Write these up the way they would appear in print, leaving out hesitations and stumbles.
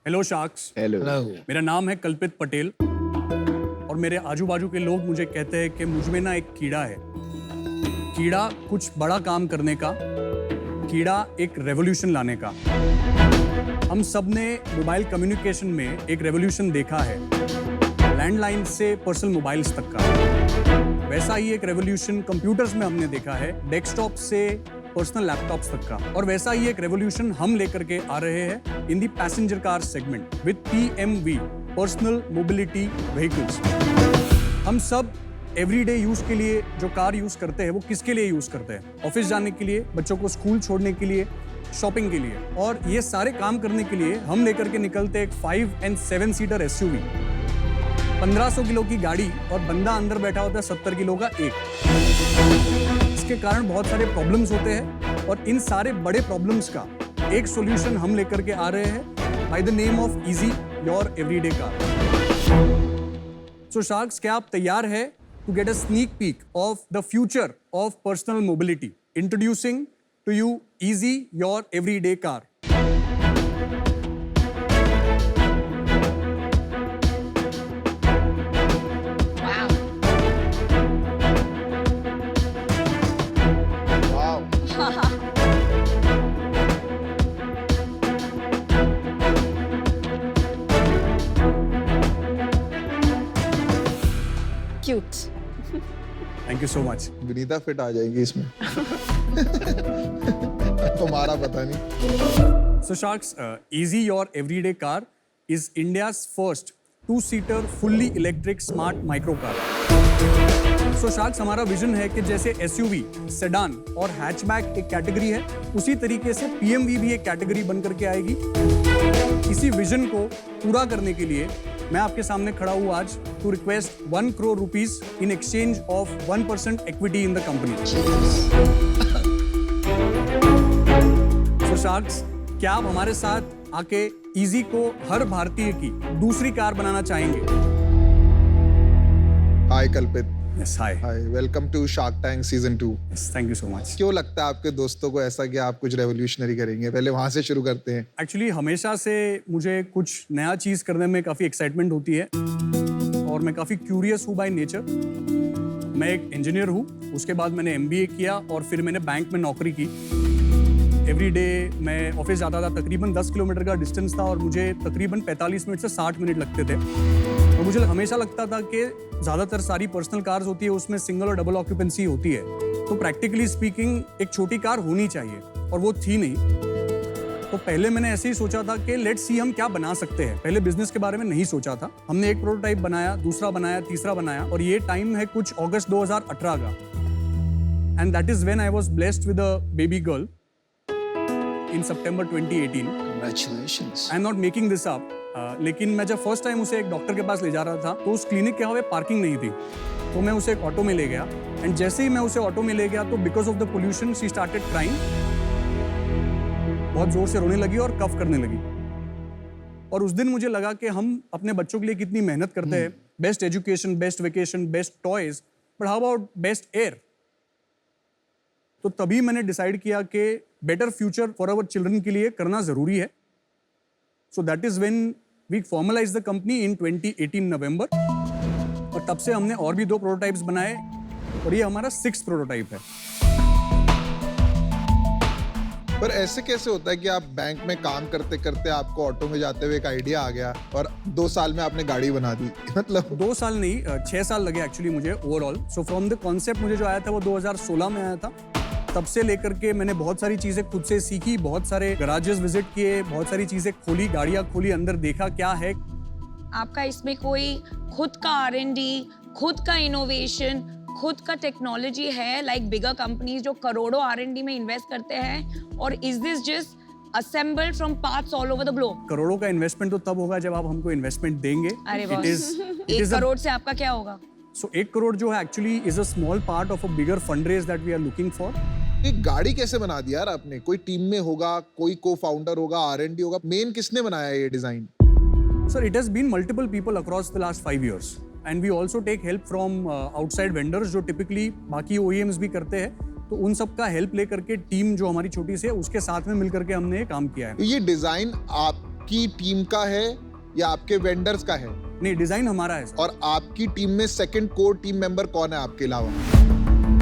Hello sharks. Hello. मेरा नाम है कल्पित पटेल और मेरे आजू बाजू के लोग मुझे कहते हैं कि मुझ में ना एक कीड़ा है। कीड़ा कुछ बड़ा काम करने का, कीड़ा एक रेवोल्यूशन लाने का। हम सब ने मोबाइल कम्युनिकेशन में एक रेवोल्यूशन देखा है, लैंडलाइन से पर्सनल मोबाइल्स तक का। वैसा ही एक रेवोल्यूशन कंप्यूटर्स में हमने देखा है, डेस्कटॉप से पर्सनल लैपटॉप्स तक का। और वैसा ही एक रेवोल्यूशन हम लेकर के आ रहे हैं in the passenger car segment with PMV, personal mobility vehicles. हम सब एवरीडे यूज के लिए जो कार यूज करते हैं वो किसके लिए यूज करते हैं? ऑफिस जाने के लिए, बच्चों को स्कूल छोड़ने के लिए, शॉपिंग के लिए। और ये सारे काम करने के लिए हम लेकर के निकलते हैं एक 5 and 7 सीटर SUV, 1500 किलो की गाड़ी, और बंदा अंदर बैठा होता है 70 किलो का एक। इसके कारण बहुत सारे प्रॉब्लम्स होते हैं और इन सारे बड़े प्रॉब्लम्स का एक सॉल्यूशन हम लेकर के आ रहे हैं by the name of easy your everyday car. So sharks, क्या आप तैयार है to get a sneak peek of the future of personal mobility? Introducing to you easy your everyday car. Cute. Thank you so much. Vinita fit आ जाएगी इसमें। तुम्हारा पता नहीं। So Sharks, Easy Your Everyday Car is India's first 2-seater fully electric smart micro car. So Sharks, हमारा vision है कि जैसे SUV, सेडान और हैचबैक एक कैटेगरी है, उसी तरीके से PMV भी एक कैटेगरी बन करके आएगी। इसी विजन को पूरा करने के लिए मैं आपके सामने खड़ा हूँ आज to request 1 crore rupees in exchange of 1% equity in the company. So Sharks, क्या आप हमारे साथ आके इजी को हर भारतीय की दूसरी कार बनाना चाहेंगे? हाय Kalpit. Yes, hi. Hi, welcome to Shark Tank season 2। Yes, thank you so much. क्यों लगता है आपके दोस्तों को ऐसा कि आप कुछ रेवोल्यूशनरी करेंगे? पहले वहां से शुरू करते हैं। एक्चुअली हमेशा से मुझे कुछ नया चीज़ करने में काफ़ी एक्साइटमेंट होती है और मैं काफ़ी क्यूरियस हूँ बाय नेचर। मैं एक इंजीनियर हूँ, उसके बाद मैंने MBA किया और फिर मैंने बैंक में नौकरी की। एवरीडे मैं ऑफिस जाता था, तकरीबन 10 किलोमीटर का डिस्टेंस था और मुझे तकरीबन 45 मिनट से 60 मिनट लगते थे। और मुझे हमेशा लगता था कि ज़्यादातर सारी पर्सनल कार्स होती है उसमें सिंगल और डबल ऑक्यूपेंसी होती है, तो प्रैक्टिकली स्पीकिंग एक छोटी कार होनी चाहिए, और वो थी नहीं। तो पहले मैंने ऐसे ही सोचा था कि लेट्स सी हम क्या बना सकते हैं। पहले बिजनेस के बारे में नहीं सोचा था। हमने एक प्रोटोटाइप बनाया, दूसरा बनाया, तीसरा बनाया, और ये टाइम है कुछ अगस्त 2018 का। And that is when I was blessed with a baby girl in September 2018। Congratulations. I am not making this up, लेकिन मैं जब फर्स्ट टाइम उसे एक डॉक्टर के पास ले जा रहा था तो उस क्लिनिक के हवा पार्किंग नहीं थी, तो मैं उसे एक ऑटो में ले गया। एंड जैसे ही मैं उसे ऑटो में ले गया तो because of the pollution she started crying, बहुत जोर से रोने लगी और कफ करने लगी। और उस दिन मुझे लगा कि हम अपने बच्चों के लिए कितनी मेहनत करते हैं, best education, best vacation, best toys, but how about best air? तो तभी मैंने डिसाइड किया कि better future for our children के लिए करना जरूरी है। So that is when we formalise the company in 2018 November, और तब से हमने और भी 2 प्रोटोटाइप्स बनाए और ये हमारा 6th प्रोटोटाइप है। पर ऐसे कैसे होता है कि आप बैंक में काम करते करते आपको ऑटो में जाते हुए एक आइडिया आ गया और 2 साल में आपने गाड़ी बना दी? मतलब 2 साल नहीं, 6 साल लगे एक्चुअली मुझे overall. So from the concept मुझे जो आया था वो 2016 में आया था। तब से लेकर के मैंने बहुत सारी चीज़ें खुद से सीखी, बहुत सारे गराजेस विजिट किए, बहुत सारी चीज़ें खोली, गाड़ियाँ खोली, अंदर देखा क्या है। आपका इसमें कोई खुद का R&D, खुद का इनोवेशन, खुद का टेक्नोलॉजी है, लाइक बिगर कंपनीज जो करोड़ों R&D में इन्वेस्ट करते हैं, और is this just assembled from parts all over the globe? करोड़ों का इन्वेस्टमेंट तो तब होगा जब आप हमको इन्वेस्टमेंट देंगे। अरे It बॉस, is 1 करोड़ से आपका क्या होगा? So 1 करोड़ जो है actually is a small part of a bigger fundraise that we are looking for. एक गाड़ी कैसे बना दी यार आपने? कोई टीम में होगा, कोई को-फाउंडर होगा, R&D होगा, मेन किसने बनाया ये design? Sir, it has been multiple people across the last 5 years, and we also take help from outside vendors जो typically बाकी OEMs भी करते हैं। तो उन सब का हेल्प लेकर के टीम जो हमारी छोटी सी है उसके साथ में मिलकर के हमने ये काम किया है। ये डिजाइन आप आपकी टीम का है या आपके वेंडर्स का है? नहीं, डिजाइन हमारा है सर। और आपकी टीम में सेकंड कोर टीम मेंबर कौन है आपके अलावा?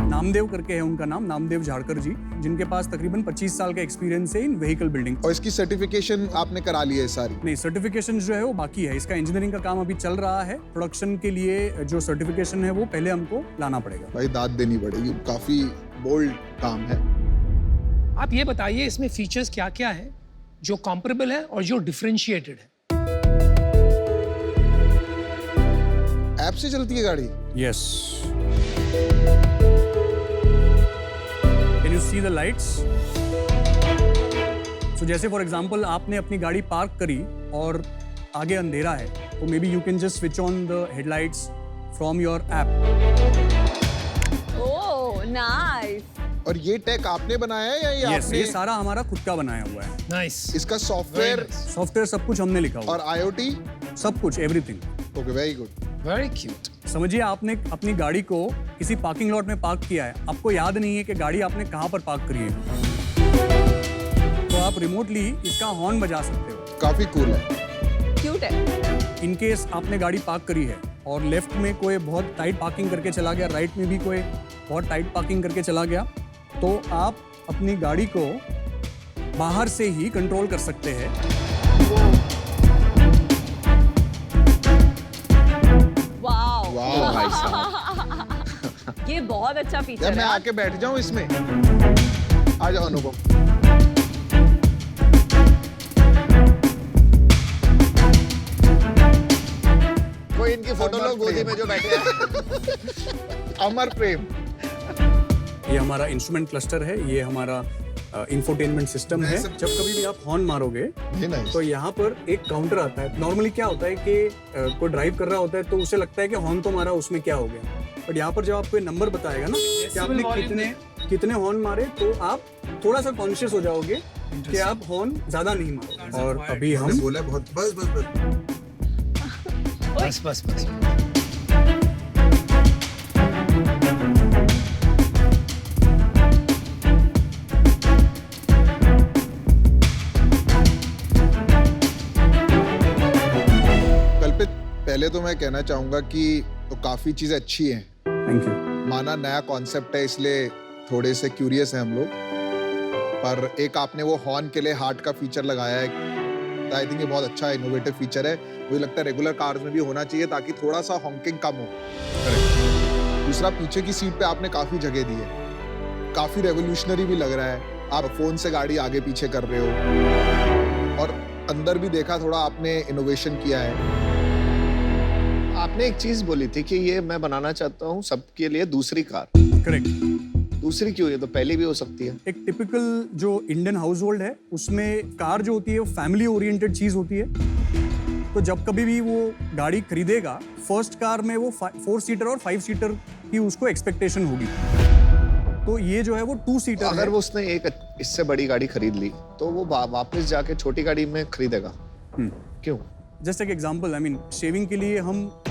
नामदेव करके है उनका नाम, नामदेव झाड़कर जी, जिनके पास तकरीबन 25 साल का एक्सपीरियंस है इन व्हीकल बिल्डिंग। और इसकी सर्टिफिकेशन आपने करा ली है सारी? नहीं, सर्टिफिकेशन जो है वो बाकी है। इसका इंजीनियरिंग का काम अभी चल रहा है। प्रोडक्शन के लिए जो सर्टिफिकेशन है वो पहले हमको लाना पड़ेगा। भाई दाद देनी पड़ेगी, काफी बोल्ड काम है। आप ये बताइए इसमें फीचर्स क्या क्या है जो कॉम्परेबल है और जो डिफरेंशिएटेड है? ऐप से चलती है गाड़ी? Yes. Can you see the lights? So जैसे फॉर एग्जांपल आपने अपनी गाड़ी पार्क करी और आगे अंधेरा है, तो may be you can just switch on the headlights from your app. Oh nice. और ये टेक आपने बनाया है या ये यस, आपने? ये सारा हमारा खुद का बनाया हुआ है। नाइस। इसका सॉफ्टवेयर सॉफ्टवेयर सब कुछ हमने लिखा हुआ और आईओटी? है, सब कुछ, everything. Okay, very good. Very cute. समझिए आपने अपनी गाड़ी को किसी पार्किंग लॉट में पार्क किया है, आपको याद नहीं है कि गाड़ी आपने कहाँ पर पार्क करी है, तो आप रिमोटली इसका हॉर्न बजा सकते हो। काफी कूल है। क्यूट है। इन केस आपने गाड़ी पार्क करी है और लेफ्ट में कोई बहुत टाइट पार्किंग करके चला गया, राइट में भी कोई बहुत टाइट पार्किंग करके चला गया, तो आप अपनी गाड़ी को बाहर से ही कंट्रोल कर सकते हैं। वाओ। वाह भाई साहब। ये बहुत अच्छा यार फीचर मैं है। आके बैठ जाऊं इसमें? आ जाओ अनुभव। कोई इनकी फोटो लो गोदी में जो बैठे हैं। अमर प्रेम। ये हमारा इंस्ट्रूमेंट क्लस्टर है, ये हमारा इंफोटेनमेंट सिस्टम है। जब कभी भी आप हॉर्न मारोगे तो यहाँ पर एक काउंटर आता है। नॉर्मली क्या होता है कि कोई ड्राइव कर रहा होता है तो उसे लगता है कि हॉर्न तो मारा, उसमें क्या हो गया, बट यहाँ पर जब आपको ये नंबर बताएगा ना कि आपने कितने हॉर्न मारे, तो आप थोड़ा सा कॉन्शियस हो जाओगे कि आप हॉर्न ज्यादा नहीं मारोगे। और अभी हम बोला बहुत, बस बस बस। बस बस बस। कल्पित, पहले तो मैं कहना चाहूंगा कि तो काफी चीजें अच्छी हैं। Thank you. माना नया कॉन्सेप्ट है इसलिए थोड़े से क्यूरियस हैं हम लोग, पर एक आपने वो हॉर्न के लिए हार्ट का फीचर लगाया है, आई थिंक ये बहुत अच्छा इनोवेटिव फीचर है। मुझे लगता है रेगुलर कार्स में भी होना चाहिए ताकि थोड़ा सा हॉकिंग कम हो। दूसरा, पीछे की सीट पे आपने काफी जगह दी है, काफी रेवोल्यूशनरी भी लग रहा है। आप फोन से गाड़ी आगे पीछे कर रहे हो और अंदर भी देखा थोड़ा आपने इनोवेशन किया है। आपने एक चीज बोली थी कि ये मैं बनाना चाहता हूँ सबके लिए दूसरी कार। करेक्ट। दूसरी क्यों? ये तो पहली भी हो सकती है। एक टिपिकल जो इंडियन हाउस होल्ड है उसमें कार जो होती है वो फैमिली ओरिएंटेड चीज होती है, तो जब कभी भी वो गाड़ी खरीदेगा, फर्स्ट कार में वो 4 सीटर और 5 सीटर की उसको एक्सपेक्टेशन होगी, तो ये जो है वो 2 सीटर अगर है। वो उसने एक इससे बड़ी गाड़ी खरीद ली तो वो वापस जाके छोटी गाड़ी में खरीदेगा। क्यों? जस्ट एक एग्जांपल, आई मीन शेविंग के लिए हम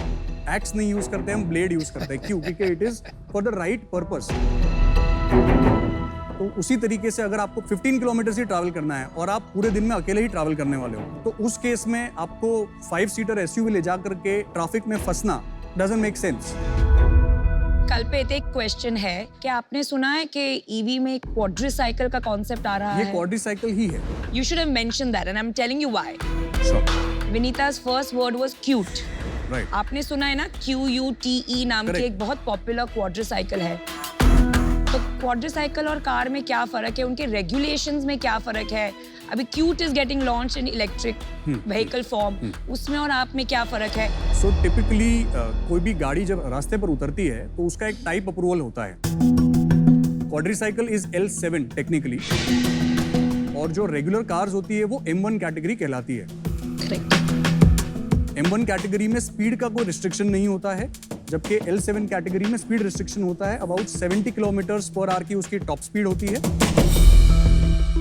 एक्स नहीं यूज करते, हम ब्लेड यूज करते हैं। क्यों? क्योंकि it is for the right purpose. तो उसी तरीके से अगर आपको 15 किलोमीटर ही ट्रैवल करना है और आप पूरे दिन में अकेले ही ट्रैवल करने वाले हो, तो उस केस में आपको 5 सीटर एसयूवी ले जा करके ट्रैफिक में फंसना डजंट मेक सेंस। कल्पित, एक क्वेश्चन है, क्या आपने सुना है कि ईवी में क्वाड्रीसाइकिल का कॉन्सेप्ट आ रहा ये है? क्वाड्रीसाइकिल ही है। You should have mentioned that and I'm telling you why. Sure. विनीता's first word was cute. Right. आपने सुना है ना, QUTE नाम की Correct. एक बहुत पॉपुलर क्वाड्रीसाइकिल है। तो क्वाड्रीसाइकिल और कार में क्या फर्क है, उनके रेगुलेशंस में क्या फर्क है? अभी cute is getting launch in electric vehicle form, उसमें और आप में क्या फर्क है? सो टिपिकली कोई भी गाड़ी जब रास्ते पर उतरती है तो उसका एक टाइप अप्रूवल होता है। क्वाड्रीसाइकिल इज L7 टेक्निकली, और जो रेगुलर कार्स होती है वो M1 कैटेगरी कहलाती है। करेक्ट। M1 कैटेगरी में स्पीड का कोई रिस्ट्रिक्शन नहीं होता है, जबकि L7 कैटेगरी में स्पीड रिस्ट्रिक्शन होता है। अबाउट 70 किलोमीटर्स पर आवर की उसकी टॉप स्पीड होती है।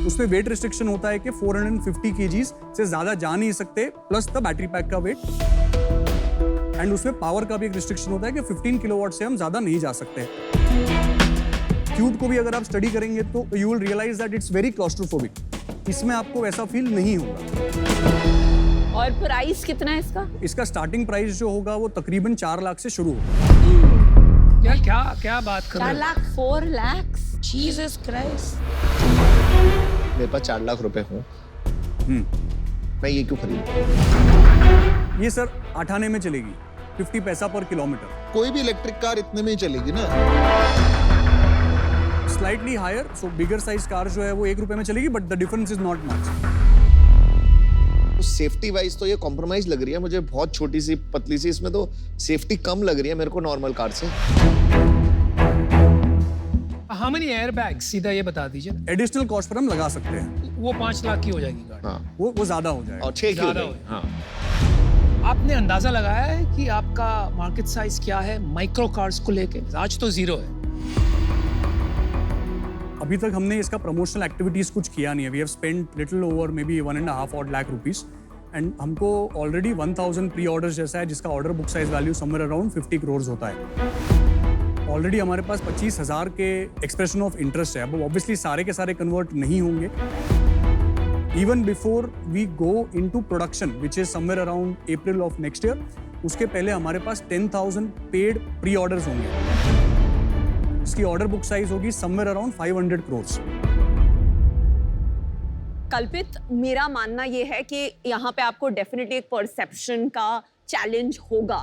उसमें वेट रिस्ट्रिक्शन होता है कि 450 kgs से ज्यादा जा नहीं सकते, प्लस द बैटरी पैक का वेट। एंड उसमें पावर का भी एक रिस्ट्रिक्शन होता है कि 15 किलोवाट से हम ज्यादा नहीं जा सकते। क्यूट को भी अगर आप स्टडी करेंगे तो you will realise that it's very claustrophobic. इसमें आपको वैसा फील नहीं होगा। और प्राइस कितना है इसका? इसका स्टार्टिंग प्राइस जो होगा वो तकरीबन 4 लाख से शुरू होगा। क्या क्या क्या बात कर रहे 4 हो? लाख 4 lakhs? Jesus Christ. मेरे पास 4 लाख रुपए हों, मैं ये क्यों खरीदूं? ये सर 8 आने में चलेगी, 50 पैसा पर किलोमीटर। कोई भी इलेक्ट्रिक कार इतने में ही चलेगी ना। स्लाइटली हायर, सो बिगर साइज कार जो है वो 1 रुपए में चलेगी, but the difference is not much. तो सेफ्टी वाइज तो ये कॉम्प्रोमाइज लग रही है मुझे, बहुत छोटी सी पतली सी, इसमें तो सेफ्टी कम लग रही है मेरे को नॉर्मल कार से। हाउ मेनी एयरबैग्स, सीधा ये बता दीजिए ना। एडिशनल कॉस्ट पर हम लगा सकते हैं, वो 5 लाख की हो जाएगी गाड़ी। हाँ, वो ज्यादा हो जाएगा। और 6 की हो ज्यादा जाएगी। हो हाँ, आपने अंदाजा लगाया है कि आपका मार्केट साइज क्या है माइक्रो कार्स को लेके? आज तो 0 है। अभी तक हमने इसका प्रमोशनल एक्टिविटीज कुछ किया नहीं है। We have spent little over maybe 1.5 odd lakh rupees and हमको ऑलरेडी 1000 प्री ऑर्डर जैसा है, जिसका order book size value somewhere around 50 crores होता है। ऑलरेडी हमारे पास 25,000 के एक्सप्रेशन ऑफ इंटरेस्ट है। अब ऑब्वियसली सारे के सारे कन्वर्ट नहीं होंगे। Even before we go into production which is somewhere around April of next year, उसके पहले हमारे पास 10,000 पेड प्री ऑर्डर्स होंगे। इसकी ऑर्डर बुक साइज होगी समवेयर अराउंड 500 crores। कल्पित, मेरा मानना ये है कि यहाँ पे आपको डेफिनेटली एक परसेप्शन का चैलेंज होगा।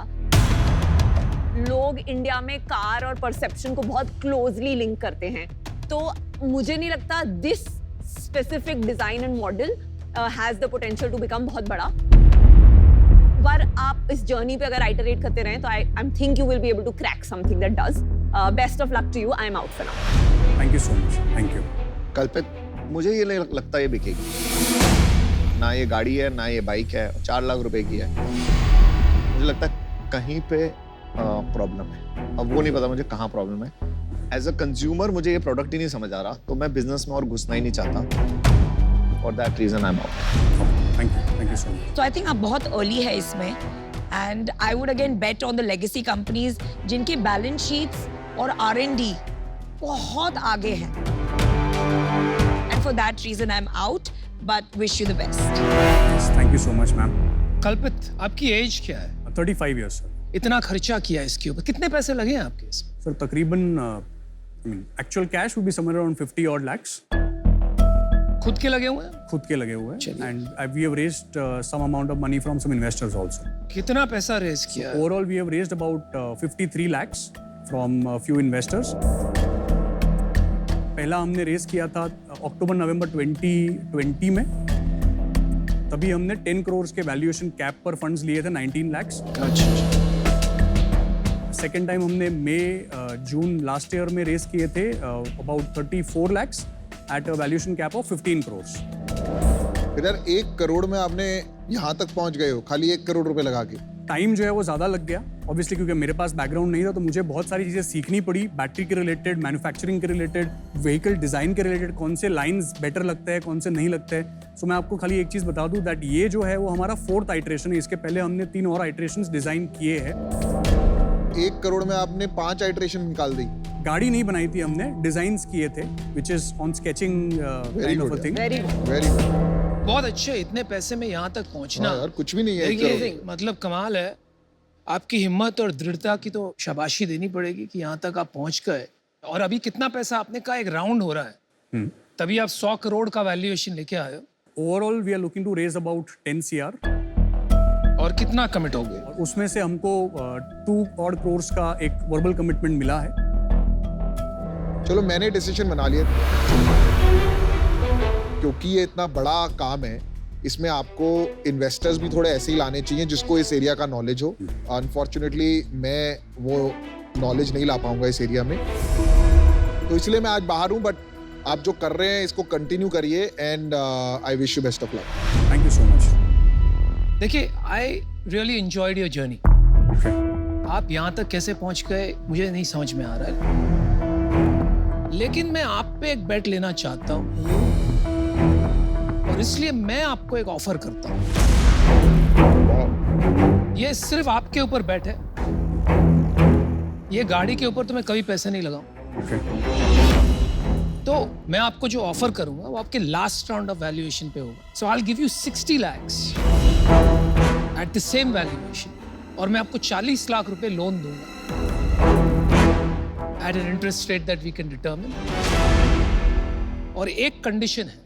लोग इंडिया में कार और परसेप्शन को बहुत क्लोजली लिंक करते हैं, तो मुझे नहीं लगता this specific design and model has the potential to become बहुत बड़ा। पर आप इस जर्नी पे अगर आइटरेट करते रहें तो I think you will be able to crack something that does. Best of luck to you. I am out for now. Thank you so much. Thank you. Kalpit, मुझे ये नहीं लगता ये बिकेगी। ना ये गाड़ी है, ना ये बाइक है, 4 लाख रुपए की है। मुझे लगता है कहीं पे प्रॉब्लम है। अब वो नहीं पता मुझे कहाँ प्रॉब्लम है। एज अ कंज्यूमर मुझे ये प्रोडक्ट ही नहीं समझ आ रहा, तो मैं बिजनेस में और घुसना ही नहीं चाहता। For that reason I am out. Thank you so much. तो आई थिंक अब बहुत अर्ली है इसमें, and I would again bet on the legacy companies जिनकी बैलेंस शीट्स और R&D बहुत आगे हैं। And for that reason I am out, but wish you the best. Thank you so much ma'am. Kalpit, आपकी एज क्या है? 35 years सर। इतना खर्चा किया इसके ऊपर, कितने पैसे लगे हैं आपके इसमें? सर तकरीबन actual cash will be somewhere around 50 odd lakhs। खुद के लगे हुए हैं? खुद के लगे हुए हैं, चलिए। And we have raised some amount of money from some investors also. कितना पैसा रेज किया है? Overall we have raised about 53 lakhs from few investors. पहला हमने रेज किया था अक्टूबर नवंबर 2020 में, तभी हमने 10 crores के वैल्यूएशन कैप पर फंड्स लिए थे 19 lakhs। अच्छा। सेकेंड टाइम हमने मई जून लास्ट ईयर में रेज किए थे about 34 lakhs at a valuation cap of 15 crores। फिर यार 1 करोड़ में आपने यहाँ तक पहुंच गए हो खाली 1 करोड़ रुपए लगा के। टाइम जो है वो ज़्यादा लग गया ऑब्वियसली, क्योंकि मेरे पास बैकग्राउंड नहीं था, तो मुझे बहुत सारी चीज़ें सीखनी पड़ी। बैटरी के रिलेटेड, मैन्युफैक्चरिंग के रिलेटेड, व्हीकल डिज़ाइन के रिलेटेड, कौन से लाइंस बेटर लगते हैं, कौन से नहीं लगते हैं। सो मैं आपको खाली एक चीज़ बता दूं दैट ये जो है वो हमारा 4th आइट्रेशन है। इसके पहले हमने 3 और आइट्रेशंस डिज़ाइन किए हैं। 1 करोड़ में आपने 5 आइट्रेशन निकाल दी। गाड़ी नहीं बनाई थी हमने, डिज़ाइंस किए थे, which is on sketching kind of a thing. Very good. Very good. बहुत अच्छे, इतने पैसे में यहाँ तक पहुँचना यार कुछ भी नहीं है 1 देखिए, करोड़। मतलब कमाल है। आपकी हिम्मत और दृढ़ता की तो शाबाशी देनी पड़ेगी कि यहाँ तक आप पहुँच गए। और अभी कितना पैसा आपने कहा, एक राउंड हो रहा है, तभी आप 100 करोड़ का वैल्यूएशन लेके आए हो। Overall we are looking to raise about 10 CR। और कितना कमिट हो गए? उसमें से हमको 2 odd crores का एक वर्बल कमिटमेंट मिला है। चलो मैंने डिसीजन बना लिया, क्योंकि ये इतना बड़ा काम है, इसमें आपको इन्वेस्टर्स भी थोड़े ऐसे ही लाने चाहिए जिसको इस एरिया का नॉलेज हो। अनफॉर्चुनेटली मैं वो नॉलेज नहीं ला पाऊंगा इस एरिया में, तो इसलिए मैं आज बाहर हूँ। बट आप जो कर रहे हैं इसको कंटिन्यू करिए, and I wish you best of luck. Thank you so much. देखिए, I really enjoyed your journey. आप यहाँ तक कैसे पहुँच गए मुझे नहीं समझ में आ रहा है, लेकिन मैं आप पे एक बेट लेना चाहता हूँ, और इसलिए मैं आपको एक ऑफर करता हूँ। ये सिर्फ आपके ऊपर बेट है, ये गाड़ी के ऊपर तो मैं कभी पैसे नहीं लगाऊं। तो मैं आपको जो ऑफर करूंगा वो आपके लास्ट राउंड ऑफ वैल्यूएशन पे होगा। So I will give you 60 lakhs at the same valuation और मैं आपको 40 लाख रुपए लोन दूंगा at an interest rate that we can determine. और एक कंडीशन है,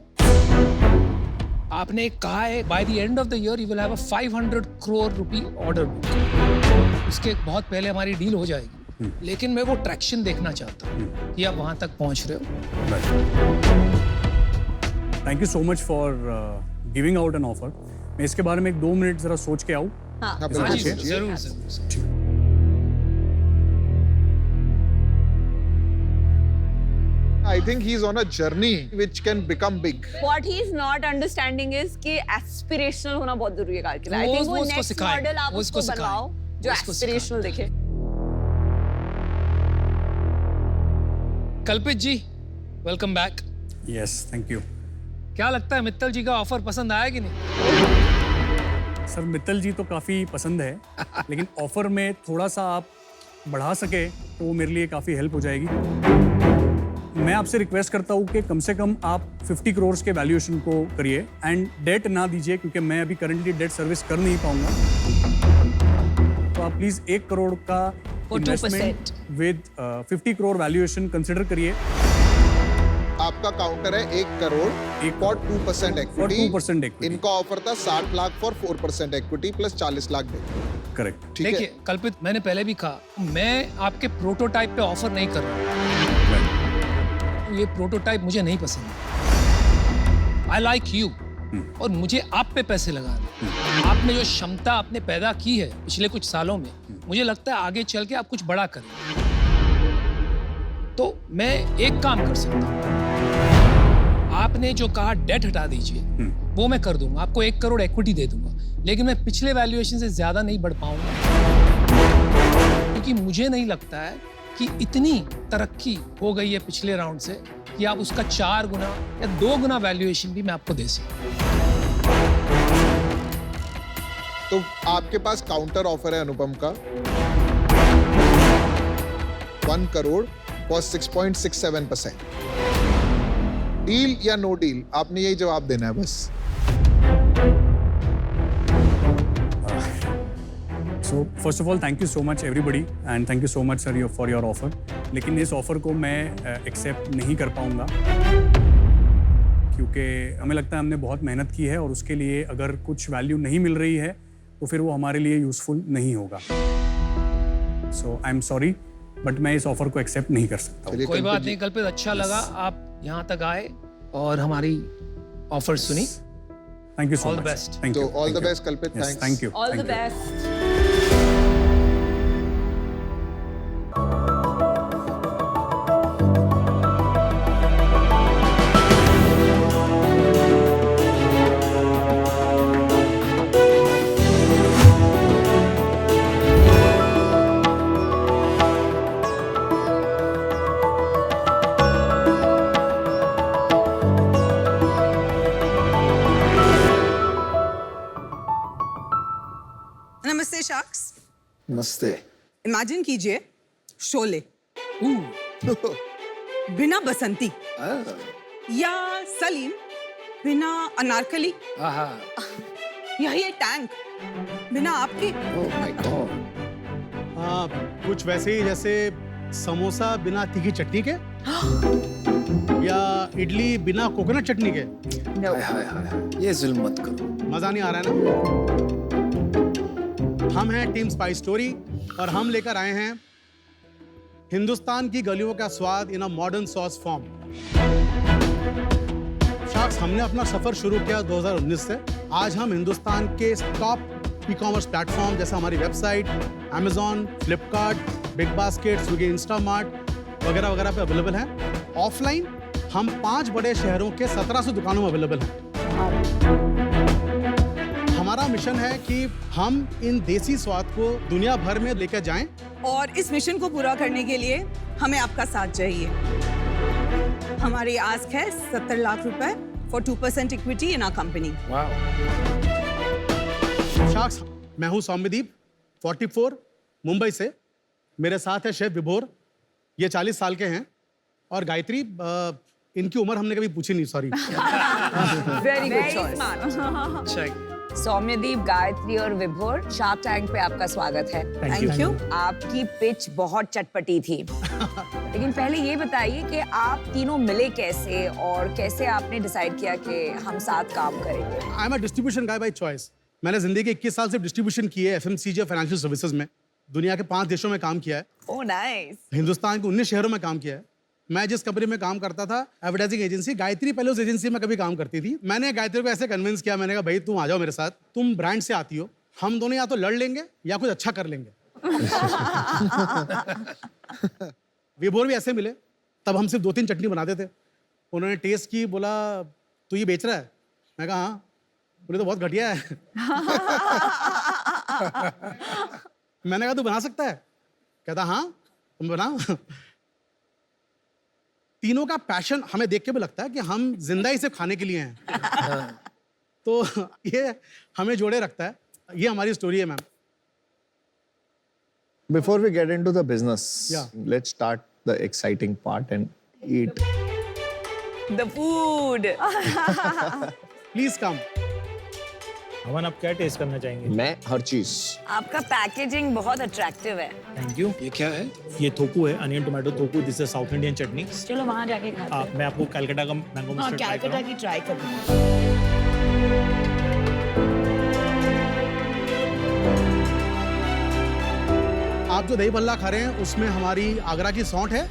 आपने कहा है by the end of the year you will have a 500 crore rupee order book. उसके बहुत पहले हमारी डील हो जाएगी, लेकिन मैं वो ट्रैक्शन देखना चाहता हूँ कि आप वहां तक पहुंच रहे हो। Thank you so much for giving out an offer. मैं इसके बारे में 1-2 मिनट जरा सोच के आऊँ। हाँ, हाँ, हाँ जी, सोचिए। जरूर जरूर। I think he's on a journey which can become big. What he's not understanding is कि aspirational होना बहुत जरूरी है कार के लिए। I think वो उसको next सिखाएंगे, model आप वो उसको उसको बनवाओ सिखाएंगे, जो वो उसको aspirational दिखे। Kalpit ji, welcome back. Yes, thank you. क्या लगता है मित्तल जी का ऑफर पसंद आया कि नहीं? सर मित्तल जी तो काफ़ी पसंद है, लेकिन ऑफर में थोड़ा सा आप बढ़ा सके तो वो मेरे लिए काफ़ी हेल्प हो जाएगी। मैं आपसे रिक्वेस्ट करता हूँ कि कम से कम आप 50 करोड़ के वैल्यूएशन को करिए एंड डेट ना दीजिए, क्योंकि मैं अभी करंटली डेट सर्विस कर नहीं पाऊंगा। तो आप प्लीज़ 1 करोड़ का For 2%. Investment with 50 crore valuation consider करिए। आपका काउंटर है 1 करोड़ फॉर 2% और इक्विटी। 2% equity। इनका ऑफर था 60 lakh for 4% equity plus 40 lakh debt. Correct. ठीक है। देखिए कल्पित, मैंने पहले भी कहा, मैं आपके प्रोटोटाइप पे ऑफर नहीं कर रहा हूँ। ये प्रोटोटाइप मुझे नहीं पसंद। आई लाइक यू, और मुझे आप पे पैसे लगाने। आपने जो क्षमता आपने पैदा की है पिछले कुछ सालों में, मुझे लगता है आगे चल के आप कुछ बड़ा करें। तो मैं एक काम कर सकता हूँ, आपने जो कहा डेट हटा दीजिए, वो मैं कर दूंगा, आपको 1 करोड़ इक्विटी दे दूंगा, लेकिन मैं पिछले वैल्यूएशन से ज्यादा नहीं बढ़ पाऊंगा, क्योंकि मुझे नहीं लगता है कि इतनी तरक्की हो गई है पिछले राउंड से कि आप उसका 4 गुना या 2 गुना वैल्यूएशन भी मैं आपको दे सकूं। तो आपके पास काउंटर ऑफर है अनुपम का 1 करोड़ फॉर 6.67%। डील या नो डील, आपने यही जवाब देना है बस। So first of all thank you so much everybody and thank you so much sir for your offer. लेकिन इस ऑफर को मैं एक्सेप्ट नहीं कर पाऊंगा, क्योंकि हमें लगता है हमने बहुत मेहनत की है और उसके लिए अगर कुछ वैल्यू नहीं मिल रही है तो फिर वो हमारे लिए यूजफुल नहीं होगा। So I am sorry, but मैं इस ऑफर को एक्सेप्ट नहीं कर सकता हूँ। चलिए, कोई कल्पित बात जी। नहीं कल्पित, अच्छा लगा आप यहाँ तक आए और हमारी ऑफर सुनी। Thank you so All the much. best. Thank तो यू। ऑल द बेस्ट कल्पित। Thanks. Thank you. All the best. नमस्ते शार्क्स। नमस्ते। इमेजिन कीजिए शोले बिना बसंती, या सलीम बिना अनारकली, या ये टैंक बिना आपके। Oh my God. हाँ, कुछ वैसे ही जैसे समोसा बिना तीखी चटनी के या इडली बिना कोकोनट चटनी के। हाय हाय हाय, ये जुल्म मत करो। मजा नहीं आ रहा है ना? हम हैं टीम स्पाइस स्टोरी और हम लेकर आए हैं हिंदुस्तान की गलियों का स्वाद in a modern sauce form. Sharks, हमने अपना सफर शुरू किया 2019 से। आज हम हिंदुस्तान के टॉप ई कॉमर्स प्लेटफॉर्म जैसे हमारी website, Amazon, Flipkart, big basket, Swiggy, Instamart वगैरह वगैरह पे अवेलेबल हैं। ऑफलाइन हम 5 बड़े शहरों के 1700 दुकानों में अवेलेबल हैं। हमारा मिशन है कि हम इन देसी स्वाद को दुनिया भर में लेकर जाएं। और इस मिशन को पूरा करने के लिए हमें आपका साथ चाहिए। हमारी आस्क है 70 लाख रुपए for 2% equity in our company. Sharks, मैं हूं सौम्यदीप, 44, मुंबई से। मेरे साथ है शेफ विभोर, ये 40 साल के हैं। और गायत्री, इनकी उम्र हमने कभी पूछी नहीं, सॉरी। Very good choice. अच्छा है। सौम्यदीप, गायत्री और विभोर, शार्क टैंक पे आपका स्वागत है। Thank you. आपकी पिच बहुत चटपटी थी, लेकिन पहले ये बताइए कि आप तीनों मिले कैसे और कैसे आपने डिसाइड किया कि हम साथ काम करेंगे। I am a distribution guy by choice. मैंने जिंदगी के 21 साल से डिस्ट्रीब्यूशन की है एफएमसीजी और फाइनेंशियल सर्विसेज में। दुनिया के 5 देशों में काम किया है। Oh nice. हिंदुस्तान के 19 शहरों में काम किया है। मैं जिस कंपनी में काम करता था, एडवर्टाइजिंग एजेंसी, गायत्री पहले उस एजेंसी में कभी काम करती थी। मैंने गायत्री को ऐसे कन्विंस किया, मैंने कहा भाई तुम आ जाओ मेरे साथ, तुम ब्रांड से आती हो, हम दोनों या तो लड़ लेंगे या कुछ अच्छा कर लेंगे। विभोर भी ऐसे मिले, तब हम सिर्फ 2-3 चटनी बनाते थे। उन्होंने टेस्ट की, बोला तू ये बेच रहा है? मैं कहा हाँ। बोले तो बहुत घटिया है। मैंने कहा तू बना सकता है? कहता हाँ तुम बनाओ। तीनों का पैशन हमें देख के भी लगता है कि हम जिंदा ही सिर्फ खाने के लिए हैं। तो ये हमें जोड़े रखता है। ये हमारी स्टोरी है ma'am. Before we get into the business, Yeah. let's start the exciting part and eat. The food. Please come. Aman, आप क्या टेस्ट करना चाहेंगे? मैं हर चीज। आपका पैकेजिंग बहुत अट्रैक्टिव है। Thank you. ये क्या है? ये थोकू है, onion tomato thokku. This is South Indian chutney. चलो वहाँ जाके खाते हैं। मैं आपको कलकत्ता का मैंगो हाँ, मस्टर्ड ट्राई कैलकाटा करूँ। की ट्राई करूँ। आप जो दही भल्ला खा रहे हैं उसमें हमारी आगरा की सौंठ है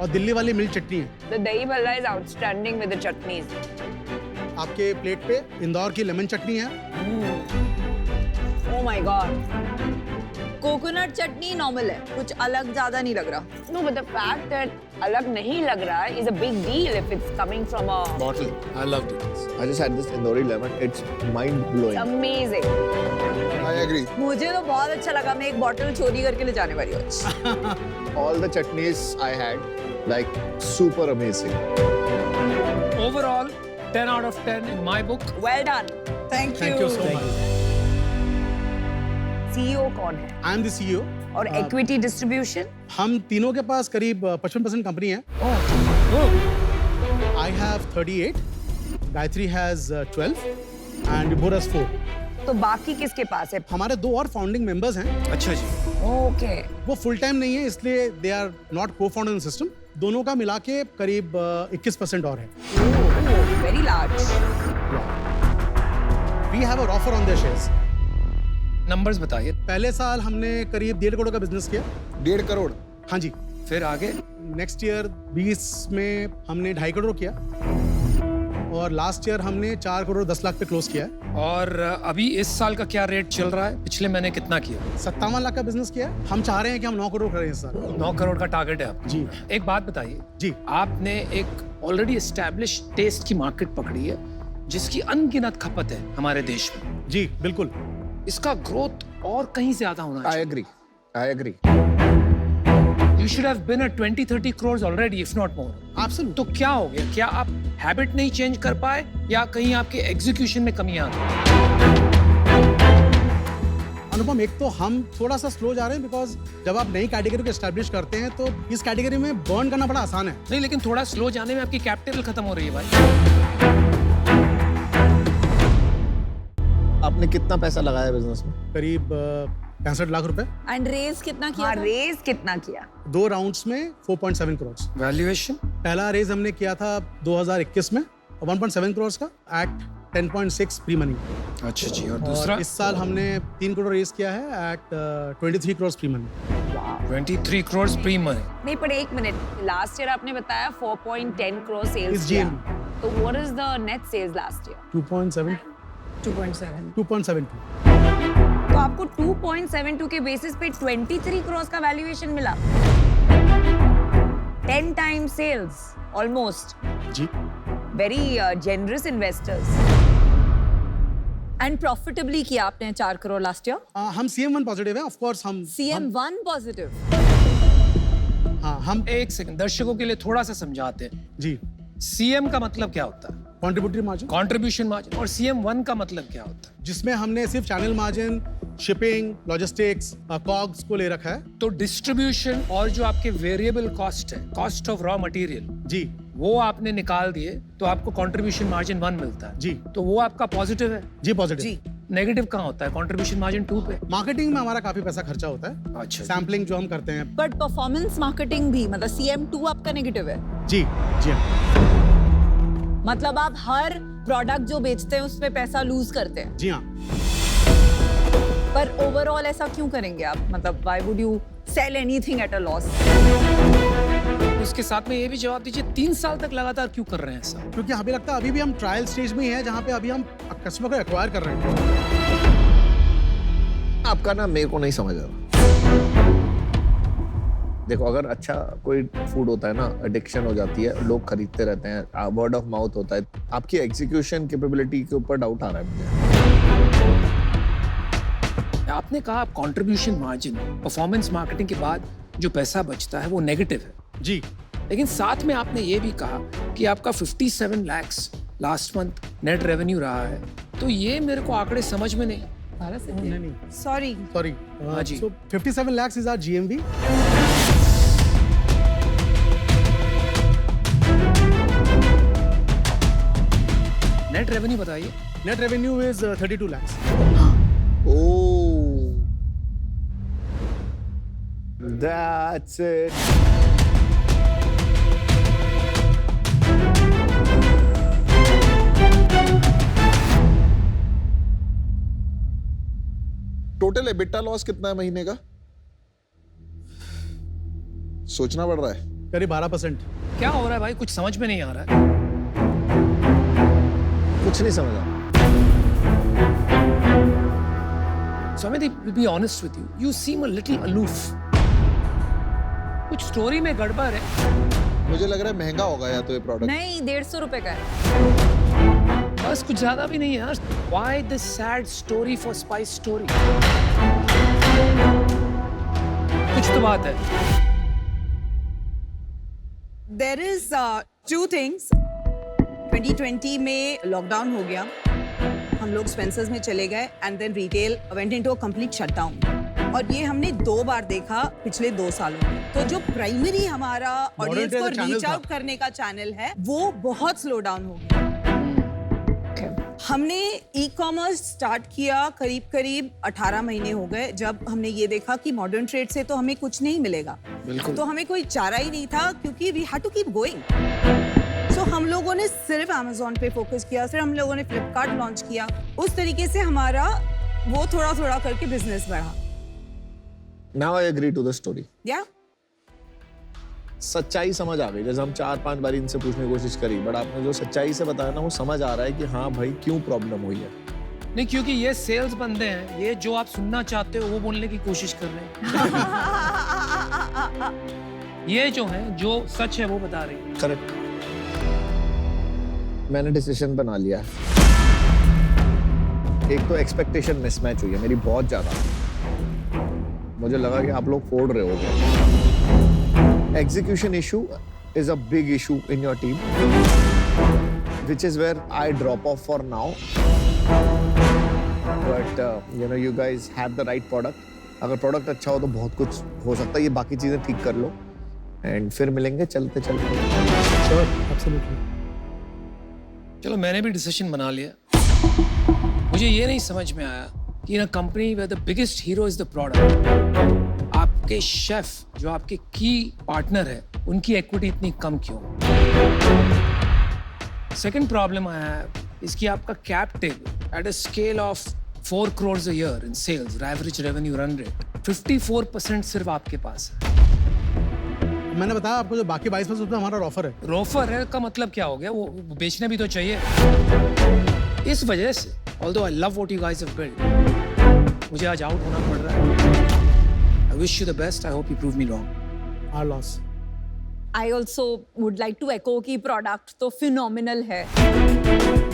और दिल्ली वाली मिल्क चटनी है। The dahi bhalla is outstanding with the chutneys. आपके प्लेट पे इंदौर की लेमन चटनी है। Oh my god. Coconut chutney normal है, कुछ अलग ज्यादा नहीं लग रहा। No, but the fact that अलग नहीं लग रहा is a big deal if it's coming from a Bottle. I loved it. I just had this Indori lemon. It's mind blowing. amazing. I agree. मुझे तो बहुत अच्छा लगा, मैं एक बॉटल चोरी करके ले जाने वाली हूँ। All the chutneys I had, like super amazing. Overall, 10 out of 10 in my book. Well done. Thank thank you so much. CEO कौन है? I am the CEO. और equity distribution? हम तीनों के पास करीब 55% कंपनी है। I have 38, Gayatri has 12 and विभोर has 4। तो बाकी किसके पास है? हमारे 2 और फाउंडिंग मेंबर्स हैं। अच्छा जी। Okay. वो फुल टाइम नहीं है, इसलिए दे आर नॉट को फाउंडर इन सिस्टम। दोनों का मिला के करीब 21% और है। Oh, very large. We have a offer on their shares. Numbers बताइए। पहले साल हमने करीब 1.5 करोड़ का बिजनेस किया। 1.5 करोड़। हाँ जी। फिर आगे? नेक्स्ट ईयर 20 में हमने 2.5 करोड़ किया और लास्ट ईयर हमने 4 करोड़ 10 लाख पे क्लोज किया है। और अभी इस साल का क्या रेट चल रहा है? पिछले महीने कितना किया? 57 लाख का बिजनेस किया है। हम चाह रहे हैं कि हम 9 करोड़ करें इस साल। 9 करोड़ का टारगेट है आपका। जी। एक बात बताइए जी। आपने एक ऑलरेडी एस्टैब्लिश टेस्ट की मार्केट पकड़ी है जिसकी अनगिनत खपत है हमारे देश में। जी बिल्कुल। इसका ग्रोथ और कहीं ज्यादा होना I चाहिए। agree. I agree. You should have been at 20-30 crores already, if not more. Absolutely. तो क्या हो गया? क्या आप हैबिट नहीं चेंज कर पाए या कहीं आपके एग्जीक्यूशन में कमी आ गई? अनुपम, एक तो हम थोड़ा सा स्लो जा रहे हैं बिकॉज जब आप नई कैटेगरी को एस्टैब्लिश करते हैं तो इस कैटेगरी में बर्न करना बड़ा आसान है। नहीं, लेकिन थोड़ा स्लो जाने में आपकी कैपिटल खत्म हो रही है भाई। आपने कितना पैसा लगाया बिजनेस में? करीब 65 लाख रुपए। एंड रेज कितना किया हाँ, था? रेज कितना किया? 2 राउंड्स में 4.7 करोड़। वैल्यूएशन? पहला रेज हमने किया था 2021 में 1.7 करोड़ का एट 10.6 प्री मनी। अच्छा जी। और दूसरा? और इस साल हमने 3 करोड़ रेज किया है at 23 crore pre money. 23 crores pre money. नहीं, पर एक मिनट, लास्ट ईयर आपने बताया 4.10 करोड़ सेल्स It's किया। GMV। तो what is the net sales last year? 2.7 2.7। 2.72। तो आपको 2.72 के बेसिस पे 23 करोड़ का वैल्यूएशन मिला। 10 टाइम सेल्स ऑलमोस्ट। जी। Very generous investors. And profitably किया आपने 4 करोड़ लास्ट ईयर। हम CM1 पॉजिटिव है ऑफ कोर्स। हम CM1 पॉजिटिव। हाँ हम एक सेकंड, दर्शकों के लिए थोड़ा सा समझाते हैं। जी। सीएम का मतलब क्या होता है? Contributory margin. Contribution margin. और CM1 का मतलब क्या होता है? जिसमें हमने सिर्फ channel margin, shipping, logistics, COGS को ले रखा है। तो डिस्ट्रीब्यूशन और जो आपके वेरिएबल कॉस्ट है, कॉस्ट ऑफ रॉ मटेरियल, जी। वो आपने निकाल दिए तो आपको कंट्रीब्यूशन मार्जिन 1 मिलता है। जी। तो वो आपका पॉजिटिव है। जी पॉजिटिव। जी। नेगेटिव कहाँ होता है? कंट्रीब्यूशन मार्जिन 2 पे। मार्केटिंग में हमारा काफी पैसा खर्चा होता है, अच्छा जी। सैम्पलिंग जो हम करते हैं। बट परफॉर्मेंस मार्केटिंग भी मतलब CM2 आपका नेगेटिव है, जी जी हाँ। मतलब आप हर प्रोडक्ट जो बेचते हैं उसमें पैसा लूज करते हैं। जी हाँ। पर ओवरऑल ऐसा क्यों करेंगे आप? मतलब why would you sell anything at a loss? उसके साथ में ये भी जवाब दीजिए, 3 साल तक लगातार क्यों कर रहे हैं ऐसा? क्योंकि हमें लगता है अभी भी हम ट्रायल स्टेज में ही है, जहाँ पे अभी हम कस्टमर को एक्वायर कर रहे हैं। आपका ना मेरे को नहीं समझ आ रहा। देखो, अगर अच्छा कोई फूड होता है ना, एडिक्शन हो जाती है, लोग खरीदते रहते हैं, वर्ड ऑफ माउथ होता है। आपकी एग्जीक्यूशन कैपेबिलिटी के ऊपर डाउट आ रहा है मुझे। आपने कहा आप कंट्रीब्यूशन मार्जिन, परफॉर्मेंस मार्केटिंग के बाद जो पैसा बचता है वो नेगेटिव है, जी। लेकिन साथ में आपने ये भी कहा कि आपका 57 lakhs last month net revenue रहा है, तो ये मेरे को आंकड़े समझ में नहीं। नहीं सॉरी, सॉरी। हाँ जी। So 57 lakhs is our GMV. Net revenue बताइए। Net revenue is 32 lakhs. Oh, that's it. Total EBITDA loss कितना है महीने का? सोचना पड़ रहा है। करीब 12%। क्या हो रहा है भाई, कुछ समझ में नहीं आ रहा है। कुछ नहीं समझ आ रहा। So Amit, to be honest with you, you seem a little aloof. कुछ स्टोरी में गड़बड़ है। मुझे लग रहा है महंगा होगा या तो ये प्रोडक्ट। नहीं, 150 रुपए का है। बस कुछ ज्यादा भी नहीं है यार। Why this sad story for spice story? कुछ तो बात है। There is 2 things. 2020 में लॉकडाउन हो गया, हम लोग स्पेंसर्स में चले गए and then retail went into a complete shutdown, और ये हमने 2 बार देखा पिछले 2 सालों में। तो जो प्राइमरी हमारा ऑडियंस को trade channel रीच था। आउट करने का चैनल है, वो बहुत स्लो डाउन हो गया। हमने ई कॉमर्स स्टार्ट किया करीब 18 महीने हो गए, जब हमने ये देखा कि मॉडर्न ट्रेड से तो हमें कुछ नहीं मिलेगा। बिल्कुल। तो हमें कोई चारा ही नहीं था, क्योंकि we had to keep going. So हम लोगों ने सिर्फ Amazon पे फोकस किया, फिर हम लोगों ने फ्लिपकार्ट लॉन्च किया। उस तरीके से हमारा वो थोड़ा करके बिजनेस बढ़ा। Now I agree to the story. या सच्चाई समझ आ गई। जैसे हम 4-5 बार इनसे पूछने की कोशिश करी, बट आपने जो सच्चाई से बताया ना, वो समझ आ रहा है कि हाँ भाई, क्यों प्रॉब्लम हुई है। नहीं, क्योंकि ये सेल्स बंदे हैं, ये जो आप सुनना चाहते हो वो बोलने की कोशिश कर रहे हैं। ये जो है, जो सच है वो बता रही है। करेक्ट। मैंने डिसीजन बना लिया है। एक तो एक्सपेक्टेशन मिसमैच हुई है मेरी बहुत ज्यादा। मुझे लगा कि आप लोग फोड़ रहे होगे। Execution issue is a big issue in your team, which is where I drop off for now. But you guys have the right product. अगर product अच्छा हो तो बहुत कुछ हो सकता है। ये बाकी चीजें ठीक कर लो and फिर मिलेंगे चलते चलते। Sure, absolutely. चलो, मैंने भी डिसीजन बना लिया। मुझे ये नहीं समझ में आया कि in a company where the biggest hero is the product, आपके शेफ जो आपके की पार्टनर है, उनकी इक्विटी इतनी कम क्यों? सेकंड प्रॉब्लम आया है इसकी, आपका cap table at a scale of 4 crores a year in sales, average revenue run rate 54% सिर्फ आपके पास है। मैंने बताया आपको, जो बाकी 22% हमारा ऑफर है। रोफर है का मतलब क्या हो गया? वो बेचने भी तो चाहिए। इस वजह से, although I love what you guys have built, मुझे आज आउट होना पड़ रहा है। I wish you the best. I hope you prove me wrong. Our loss. I also would like to echo कि प्रोडक्ट तो फिनोमिनल है।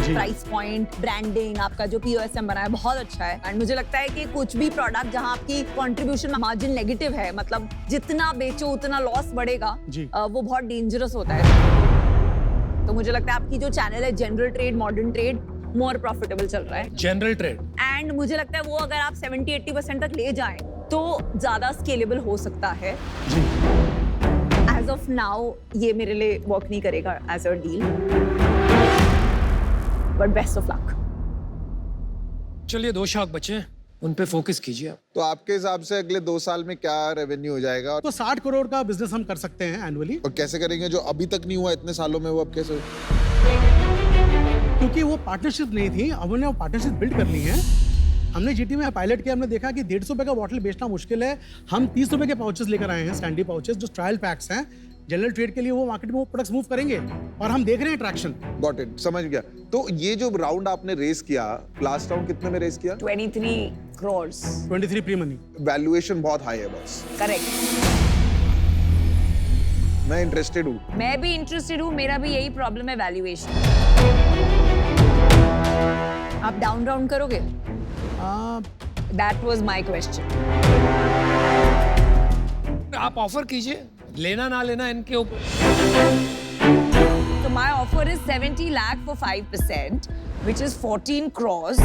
प्राइस पॉइंट, ब्रांडिंग, आपका जो POSM बना है बहुत अच्छा है। एंड मुझे लगता है कि कुछ भी प्रोडक्ट जहां आपकी कंट्रीब्यूशन मार्जिन नेगेटिव है, मतलब जितना बेचो उतना लॉस बढ़ेगा, वो बहुत डेंजरस होता है। तो मुझे लगता है आपकी जो चैनल है general trade, modern trade, more profitable चल रहा है। जनरल ट्रेड, एंड मुझे लगता है वो अगर आप 70-80% तक ले जाएं तो ज्यादा स्केलेबल हो सकता है। एज ऑफ नाउ ये मेरे लिए वर्क नहीं करेगा as a deal, but best of luck. चलिए 2 शाख बचे हैं, उन पे फोकस कीजिए आप। तो आपके हिसाब से अगले 2 साल में क्या रेवेन्यू हो जाएगा तो 60 करोड़ का बिजनेस हम कर सकते हैं एनुअली, और कैसे करेंगे जो अभी तक नहीं हुआ इतने सालों में, वो अब कैसे? क्योंकि वो पार्टनरशिप नहीं थी, हमने वो पार्टनरशिप बिल्ड कर ली है। हमने जीटी में पायलट किया, हमने देखा कि 150 रुपए का बॉटल बेचना मुश्किल है। हम 30 रुपए के पाउचेस लेकर आए हैं, स्टैंडी पाउचेस, जो ट्रायल पैक्स हैं। जनरल ट्रेड के लिए वो मार्केट में वो प्रोडक्ट्स मूव करेंगे और हम देख रहे हैं ट्रैक्शन। गॉट इट, समझ गया। तो ये जो राउंड आपने रेस किया, लास्ट राउंड कितने में रेस किया? 23 crores 23 प्री मनी। वैल्यूएशन बहुत हाई है बस। करेक्ट। मैं इंटरेस्टेड हूँ। मैं भी इंटरेस्टेड हूँ, मेरा भी यही प्रॉब्लम है, वैल्यूएशन। आप डाउन राउंड करोगे? That was my question. आप ऑफर कीजिए, लेना ना लेना इनके ऊपर। So my offer is 70 lakh for 5%, which is 14 crores,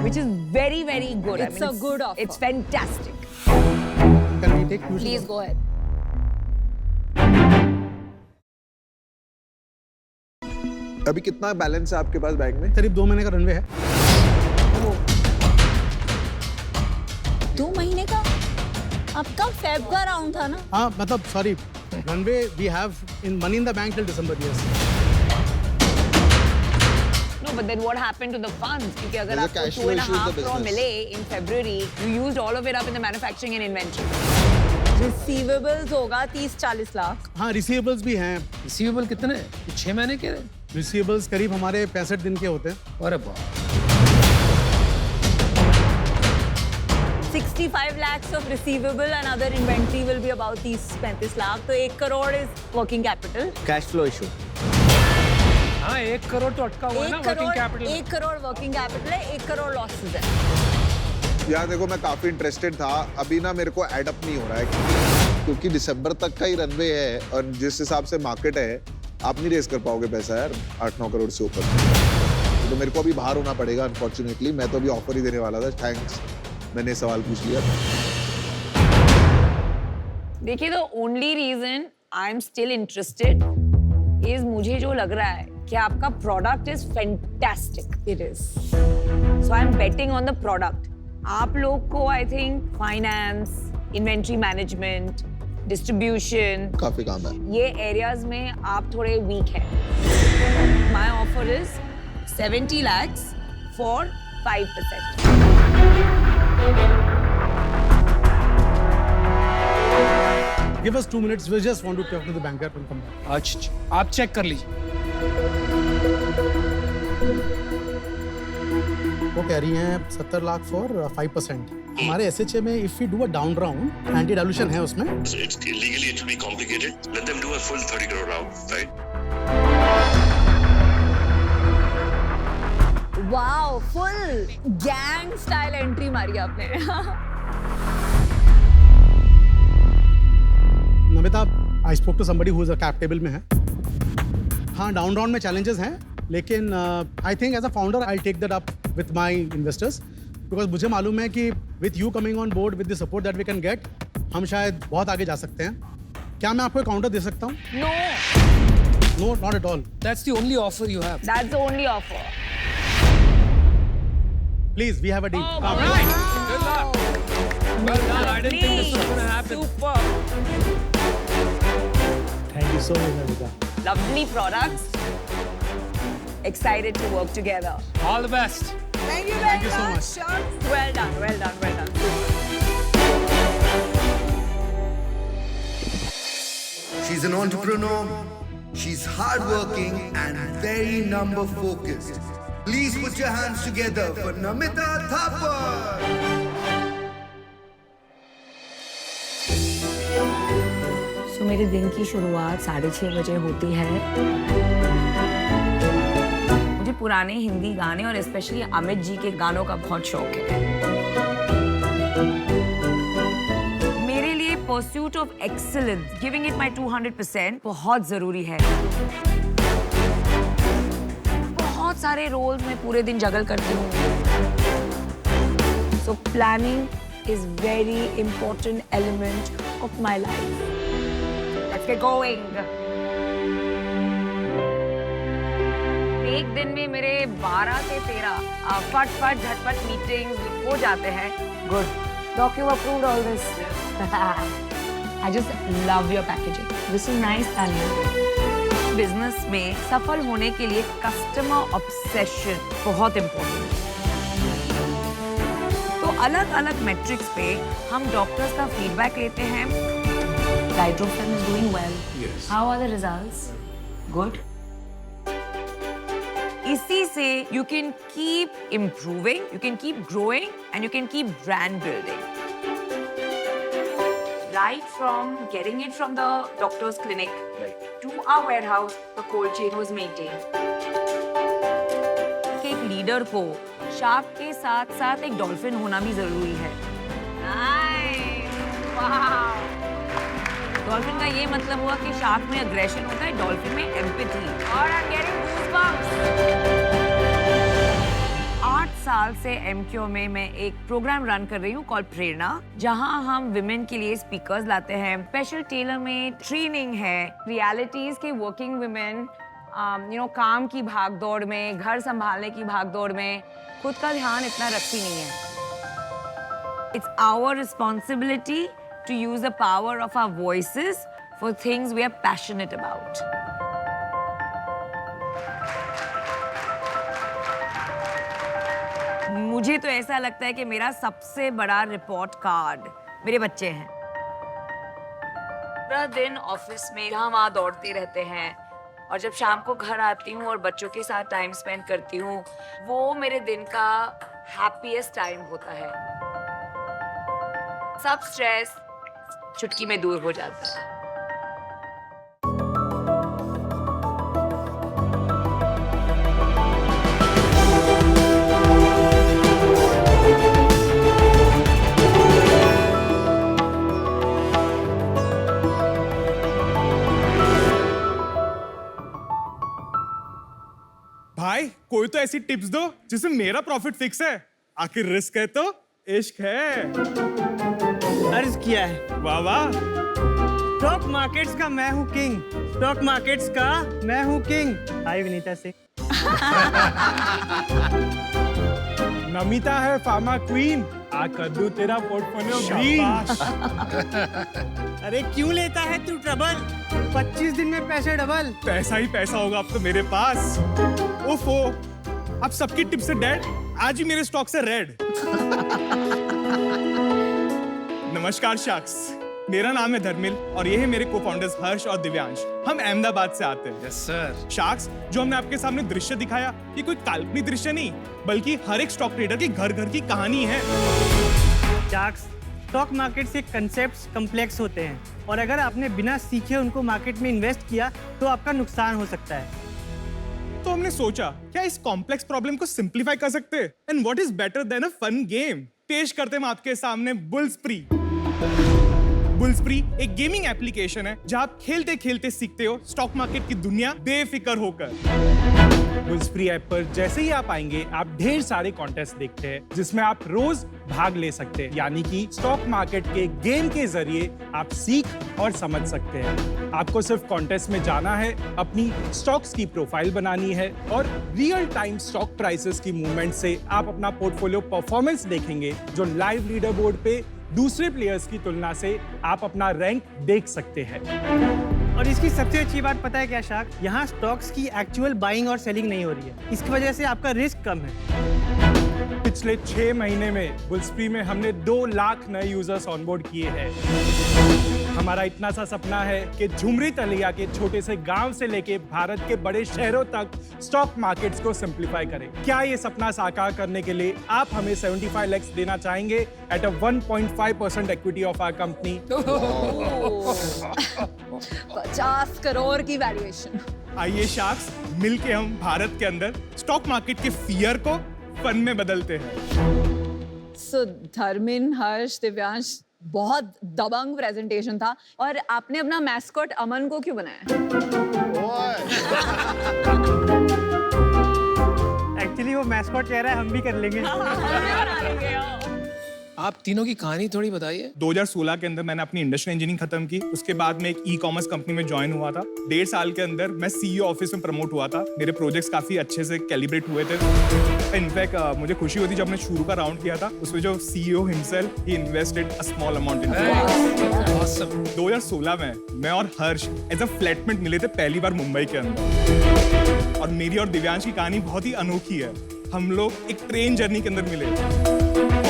which is very, very good. It's a good offer. It's fantastic. Can we take tuition? Please go ahead. अभी कितना balance है आपके पास बैंक में? करीब 2 महीने का रनवे है। 2 महीने का? आपका फेब का राउंड था ना? हाँ, मतलब sorry, runway we have in money in the bank till December, yes. No, but then what happened to the funds? क्योंकि अगर There's a आपको cash flow issue in the 2.5 crore business. मिले in February, you used all of it up in the manufacturing and inventory. Receivables होगा 30-40 लाख। हाँ, receivables भी हैं। Receivable कितने हैं? 6 महीने के? रिसीवेबल्स करीब हमारे 65 दिन के होते हैं। अरे बाप। 65 lakhs of receivable and other inventory will be about 30-35 lakh. तो 1 crore is working capital. Cash flow issue. हाँ, 1 करोड़ तो अटका हुआ है ना working capital. 1 crore working capital है, 1 करोड़ लॉसेस है। यार देखो, मैं काफी इंटरेस्टेड था, अभी ना मेरे को एडअप नहीं हो रहा है, क्योंकि दिसंबर तक का ही रनवे है और जिस हिसाब से मार्केट है, आप नहीं रेस कर पाओगे पैसा यार 8-9 करोड़ से ऊपर। तो मेरे को अभी बाहर होना पड़ेगा अनफॉर्चुनेटली। मैं तो अभी ऑफर ही देने वाला था। थैंक्स, मैंने सवाल पूछ लिया। देखिए, the only reason I'm still interested is मुझे जो लग रहा है कि आपका product is fantastic. It is. So I'm betting on the product. आप लोग को I think finance, inventory management, distribution, काफी काम है। ये areas में आप थोड़े weak हैं। My offer is 70 lakhs for 5%. Give us 2 minutes. We just want to talk to the banker and come back. अच्छा, आप चेक कर लीजिए। वो कह रही हैं 70 लाख फॉर 5%। हमारे एसएचए में if we do a down round, anti dilution है उसमें। So it's legally it will be complicated. Let them do a full 30 crore round, right? Wow, full gang style entry मारी आपने। Namita, I spoke to somebody who is a cap table में है। हाँ, down round में challenges हैं, लेकिन I think as a founder I take that up with my investors, because मुझे मालूम है कि with you coming on board with the support that we can get, हम शायद बहुत आगे जा सकते हैं। क्या मैं आपको एक काउंटर दे सकता हूँ? No, no, not at all. That's the only offer you have. that's the only offer. Please, we have a deal. All right. Good luck. Well done. I didn't think this was going to happen. Super. Thank you so much, Navita. Lovely products. Excited to work together. All the best. Thank you Thank very you so much. much. Well done, well done, well done. She's an entrepreneur, she's hardworking and very number focused. Please put your hands together for Namita Thapar. So, मेरे दिन की शुरुआत 6:30 बजे होती है। मुझे पुराने हिंदी गाने और स्पेशली अमित जी के गानों का बहुत शौक है। मेरे लिए pursuit of excellence, giving it my 200% बहुत जरूरी है। बहुत सारे रोल्स में पूरे दिन जगल करती हूँ। So planning is very important element of my life. Let's get going. एक दिन में मेरे 12 से 13 फट झटपट मीटिंग्स हो जाते हैं. Good. Doc, you approved all this. I just love your packaging. This is nice, Tanya. Business में सफल होने के लिए कस्टमर ऑब्सेशन बहुत इम्पोर्टेंट है. तो अलग अलग मेट्रिक्स पे हम डॉक्टर्स का फीडबैक लेते हैं. Dydrofen is doing well. Yes. How are the results? Good. इसी से you can keep improving, you can keep growing, and you can keep brand building. Right from getting it from the doctor's clinic to our warehouse, the cold chain was maintained. एक leader को shark के साथ साथ एक dolphin होना भी जरूरी है. वाह! डॉल्फिन का ये मतलब हुआ कि शार्क में अग्रेशन होता है, डॉल्फिन में एम्पैथी. और आई एम गेटिंग गूज़बम्प्स. 8 साल से एमक्यू में मैं एक प्रोग्राम रन कर रही हूँ कॉल्ड प्रेरणा, जहाँ हम विमेन के लिए स्पीकर्स लाते हैं. स्पेशल टेलर में ट्रेनिंग है. रियलिटीज के वर्किंग विमेन काम की भागदौड़ में, घर संभालने की भागदौड़ में खुद का ध्यान इतना रखती नहीं है. It's our responsibility to use the power of our voices for things we are passionate about. मुझे तो ऐसा लगता है कि मेरा सबसे बड़ा रिपोर्ट कार्ड मेरे बच्चे हैं. पूरा दिन ऑफिस में यहाँ वहाँ दौड़ते रहते हैं, और जब शाम को घर आती हूँ और बच्चों के साथ टाइम स्पेंड करती हूँ, वो मेरे दिन का हैप्पीएस्ट टाइम होता है. सब स्ट्रेस चुटकी में दूर हो जाता है. भाई कोई तो ऐसी टिप्स दो जिससे मेरा प्रॉफिट फिक्स है. आखिर रिस्क है तो इश्क है. अर्ज किया है. वाह वाह. स्टॉक मार्केट्स का मैं हूँ किंग. स्टॉक मार्केट्स का मैं हूँ किंग. हाय विनीता से. नमिता है फार्मा क्वीन. आ कर दूं तेरा पोर्टफोलियो ग्रीन. अरे क्यों लेता है तू ट्रबल? 25 दिन में पैसे डबल. पैसा ही पैसा होगा अब तो मेरे पास. ओफो, अब सबकी टिप से डेड, आज ही मेरे स्टॉक से रेड. नमस्कार शार्क्स, मेरा नाम है धर्मिल और ये है मेरे को-फाउंडर्स हर्ष और दिव्यांश. हम अहमदाबाद से आते हैं. Yes sir. शार्क्स, जो हमने आपके सामने दृश्य दिखाया, ये कोई काल्पनिक दृश्य नहीं, बल्कि हर एक स्टॉक ट्रेडर की घर घर की कहानी है. शार्क्स, स्टॉक मार्केट के कंसेप्ट्स कॉम्प्लेक्स होते हैं, और अगर आपने बिना सीखे उनको मार्केट में इन्वेस्ट किया तो आपका नुकसान हो सकता है. तो हमने सोचा क्या इस कॉम्प्लेक्स प्रॉब्लम को सिंप्लीफाई कर सकते हैं. And what is better than a fun game. पेश करते हैं आपके सामने बुलस्प्री. बुलस्प्री एक गेमिंग एप्लीकेशन है जहां आप खेलते खेलते सीखते हो स्टॉक मार्केट की दुनिया बेफिक्र होकर. बुलस्प्री ऐप पर जैसे ही आप आएंगे, आप ढेर सारे कॉन्टेस्ट देखते हैं जिसमें आप रोज भाग ले सकते हैं. यानी कि स्टॉक मार्केट के गेम के जरिए आप सीख और समझ सकते हैं. आपको सिर्फ कॉन्टेस्ट में जाना है, अपनी स्टॉक्स की प्रोफाइल बनानी है और रियल टाइम स्टॉक प्राइसेस की मूवमेंट से आप अपना पोर्टफोलियो परफॉर्मेंस देखेंगे, जो लाइव लीडर बोर्ड पे दूसरे प्लेयर्स की तुलना से आप अपना रैंक देख सकते हैं. और इसकी सबसे अच्छी बात पता है क्या शार्क? यहाँ स्टॉक्स की एक्चुअल बाइंग और सेलिंग नहीं हो रही है. इसकी वजह से आपका रिस्क कम है. पिछले 6 महीने में बुलस्प्री में हमने 2 लाख नए यूजर्स ऑनबोर्ड किए हैं. हमारा इतना सा सपना है कि झुमरी तलिया के छोटे से गांव से लेके भारत के बड़े शहरों तक स्टॉक मार्केट्स को सिंप्लीफाई करें. क्या ये सपना साकार करने के लिए आप हमें 75 लाख देना चाहेंगे at a 1.5% equity of our company? 50 crore की वैल्यूएशन. आइए शार्क्स, मिलके हम भारत के अंदर स्टॉक मार्केट के फियर को फन में बदलते हैं. सो धर्मिन, हर्ष, दिव्यांश, बहुत दबंग प्रेजेंटेशन था. और आपने अपना मैस्कॉट अमन को क्यों बनाया? एक्चुअली वो मैस्कॉट कह रहा है हम भी कर लेंगे. आप तीनों की कहानी थोड़ी बताइए। 2016 के अंदर मैंने अपनी इंडस्ट्रियल इंजीनियरिंग खत्म की। उसके बाद मैं एक ई-कॉमर्स कंपनी में ज्वाइन हुआ था। 1.5 साल के अंदर मैं सीईओ ऑफिस में प्रमोट हुआ था। मेरे प्रोजेक्ट्स काफी अच्छे से कैलिब्रेट हुए थे। इनफैक्ट मुझे खुशी होती जब मैंने शुरू का राउंड किया था, उसमें जो CEO himself he invested a small amount in. 2016 में मैं और हर्ष एज अ फ्लैटमेट मिले थे पहली बार मुंबई के अंदर। और मेरी और दिव्यांश की कहानी बहुत ही अनोखी है। हम लोग एक ट्रेन जर्नी के अंदर मिले।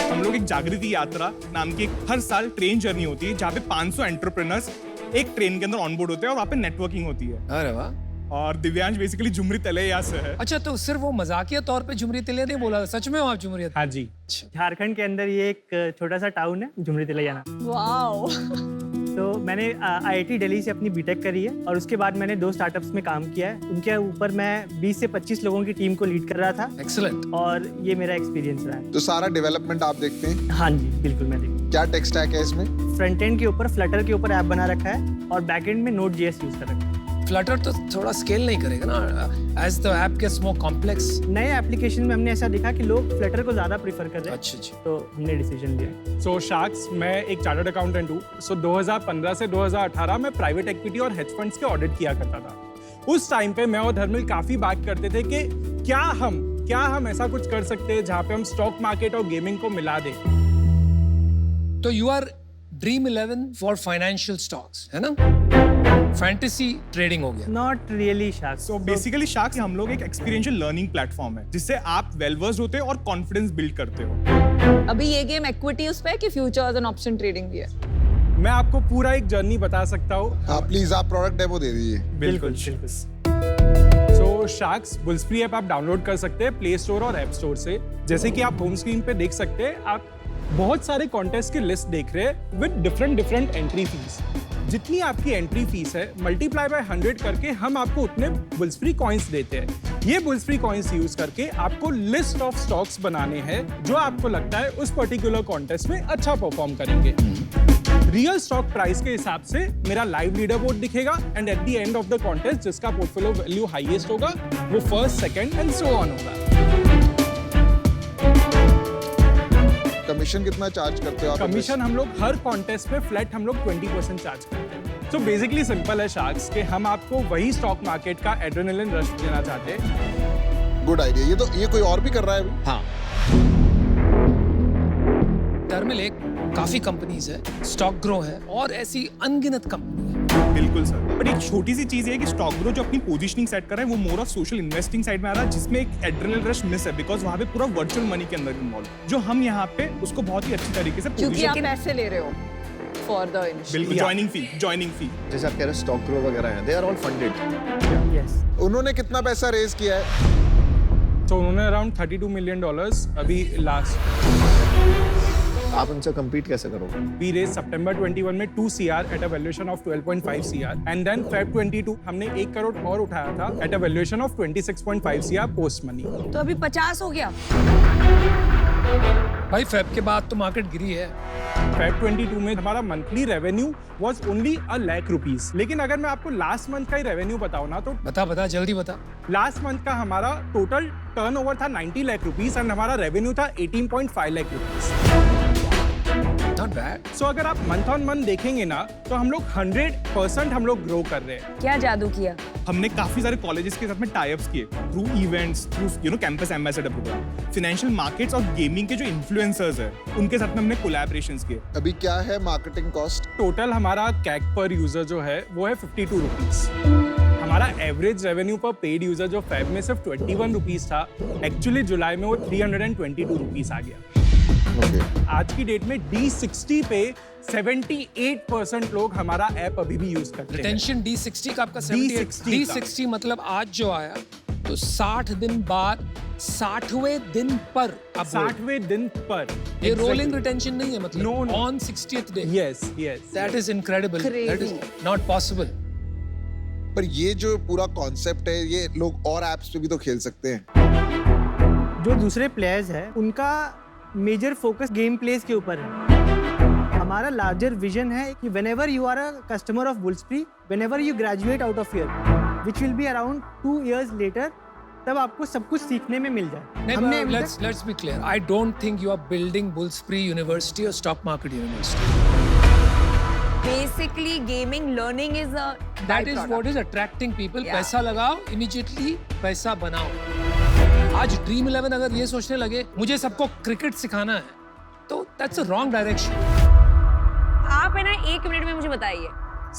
हम लोग एक जागृति यात्रा नाम की हर साल ट्रेन जर्नी होती है, जहाँ पे 500 एंटरप्रेन्योर्स एक ट्रेन के अंदर ऑनबोर्ड होते हैं और वहाँ पे नेटवर्किंग होती है। अरे वाह। और दिव्यांश बेसिकली झुमरी तलैया से है। अच्छा, तो सिर्फ वो मजाकिया तौर पे झुमरी तिलैया नहीं बोला, सच में हो आप झुमरी? हाँ जी, झारखंड के अंदर ये एक छोटा सा टाउन है झुमरी तिलैया नाम। वाओ। तो मैंने IIT दिल्ली से अपनी बीटेक करी है और उसके बाद मैंने 2 स्टार्टअप्स में काम किया है। उनके ऊपर मैं 20 से 25 लोगों की टीम को लीड कर रहा था। एक्सीलेंट। और ये मेरा एक्सपीरियंस रहा है। तो सारा डेवलपमेंट आप देखते हैं? हाँ जी, बिल्कुल मैं देखता हूँ। क्या टेक स्टैक है इसमें? फ्रंट एंड के ऊपर फ्लटर के ऊपर ऐप बना रखा है और बैक एंड में Node.js यूज कर रखा है। फ्लटर तो थोड़ा स्केल नहीं करेगा ना, as the app gets more complex. नए एप्लीकेशन में हमने ऐसा देखा कि लोग फ्लटर को ज्यादा प्रेफर कर रहे हैं। अच्छा। तो हमने डिसीजन लिया। सो शार्क्स, मैं एक चार्टर्ड अकाउंटेंट हूँ। सो 2015 से 2018 में प्राइवेट इक्विटी और हेज फंड्स के ऑडिट किया करता था। उस टाइम पे मैं और धर्मिल काफी बात करते थे कि क्या हम ऐसा कुछ कर सकते हैं जहाँ पे हम स्टॉक मार्केट और गेमिंग को मिला दें। तो you are dream 11 for financial stocks, है ना? फैंटेसी ट्रेडिंग हो गया। Not really sharks. So basically sharks हम लोग एक एक्सपीरियंशियल लर्निंग प्लेटफॉर्म है, जिससे आप वेल वर्स्ड होते हो और कॉन्फिडेंस बिल्ड करते हो। अभी ये गेम इक्विटी उस पे है कि फ्यूचर्स एंड ऑप्शन ट्रेडिंग भी है? मैं आपको पूरा एक जर्नी बता सकता हूँ। हाँ प्लीज, आप प्रोडक्ट डेमो दे दीजिए। बिल्कुल। सो शार्क्स बुल्सप्री ऐप आप डाउनलोड कर सकते हैं प्ले स्टोर और ऐप स्टोर से। जैसे कि आप होम स्क्रीन पे देख सकते हैं, आप बहुत सारे कॉन्टेस्ट की लिस्ट देख रहे हैं विद डिफरेंट एंट्री फीस। जितनी आपकी एंट्री फीस है मल्टीप्लाई बाय 100 करके हम आपको उतने बुल्सप्री कॉइन्स देते हैं। ये बुल्सप्री कॉइन्स यूज करके आपको लिस्ट ऑफ स्टॉक्स बनाने हैं जो आपको लगता है उस पर्टिकुलर कॉन्टेस्ट में अच्छा परफॉर्म करेंगे। रियल स्टॉक प्राइस के हिसाब से मेरा लाइव लीडर बोर्ड दिखेगा and at the end of the contest जिसका पोर्टफोलियो वैल्यू हाईएस्ट होगा वो first, second and so on होगा। कमीशन कितना चार्ज करते हो आप? कमीशन हम लोग हर कॉन्टेस्ट पे फ्लैट हम लोग 20% चार्ज करते हैं। सो बेसिकली सिंपल है शार्क्स कि हम आपको वही स्टॉक मार्केट का एड्रेनलिन रश देना चाहते हैं। Good idea. ये कोई और भी कर रहा है अभी? हाँ। धर्मिल, एक काफी कंपनीज है, स्टॉक ग्रो है और ऐसी अनगिनत कंपनी है। बिल्कुल सर, बट एक छोटी सी चीज है कि स्टॉक ग्रो जो अपनी पोजीशनिंग सेट कर रहा है वो more of social investing side में आ रहा है, जिसमें एक एड्रेनल रश मिस है बिकॉज वहाँ पे पूरा वर्चुअल मनी के अंदर इन्वॉल्व, जो हम यहाँ पे उसको बहुत ही अच्छी तरीके से क्योंकि आप पैसे ले रहे हो फॉर द इनिशियल। बिल्कुल, ज्वाइनिंग फी जैसे आप कह रहे हैं स्टॉक ग्रो वगैरह हैं, they are all funded. Yes. उन्होंने कितना पैसा रेज किया है? तो उन्होंने अराउंड $32 मिलियन अभी लास्ट। आप उनसे compete कैसे करोगे? We raised September 21 में 2 CR at a valuation of 12.5 CR and then Feb 22 हमने 1 करोड़ और उठाया था at a valuation of 26.5 CR post money। तो अभी 50 हो गया। भाई फेब के बाद तो मार्केट गिरी है। Feb 22 में हमारा monthly revenue was only $1 lakh। लेकिन अगर मैं आपको लास्ट मंथ का ही रेवेन्यू बताऊं ना तो बता जल्दी बता। लास्ट मंथ का हमारा टोटल टर्नओवर था $90 लाख एंड हमारा रेवेन्यू था $18.5 लाख। Not bad। सो अगर आप मंथ ऑन मंथ देखेंगे ना तो हम लोग 100% हम लोग ग्रो कर रहे हैं। क्या जादू किया? हमने काफी सारे कॉलेजेस के साथ में टाई अप्स किए through events, through campus ambassador programme. Financial markets और गेमिंग के जो इन्फ्लुएंसर्स हैं उनके साथ में हमने कोलैबोरेशंस किए। अभी क्या है मार्केटिंग कॉस्ट? टोटल हमारा कैक पर यूजर जो है वो है 52 रुपीज। हमारा एवरेज रेवेन्यू पर पेड यूजर जो फेब में सिर्फ 21 रुपीज था, एक्चुअली जुलाई में वो 322 रुपीज आ गया। आज की डेट में D60 पे 78% लोग हमारा ऐप अभी भी यूज करते हैं। रिटेंशन D60 का आपका D60 D60 मतलब आज जो आया तो 60 दिन बाद 60वें दिन पर आप 60वें दिन पर। ये रोलिंग रिटेंशन नहीं है, मतलब No, no. On 60th day. Yes that is incredible, that is not possible. पर ये जो पूरा कॉन्सेप्ट है ये लोग और एप्स पे भी तो खेल सकते हैं। जो दूसरे प्लेयर्स हैं उनका मेजर फोकस गेम प्लेस के ऊपर है। हमारा लार्जर विजन है कि whenever you are a customer of Bullspree, whenever you graduate out of here, which will be around 2 years later, तब आपको सब कुछ सीखने में मिल जाए। नहीं, let's be clear. I don't think you are building Bullspree University or Stock Market University. Basically, gaming learning is a That is byproduct. what is attracting people. Yeah. पैसा लगाओ, immediately पैसा बनाओ। आज Dream 11 अगर ये सोचने लगे मुझे सबको क्रिकेट सिखाना है, तो that's a wrong direction. आप है ना 1 मिनट में मुझे बताइए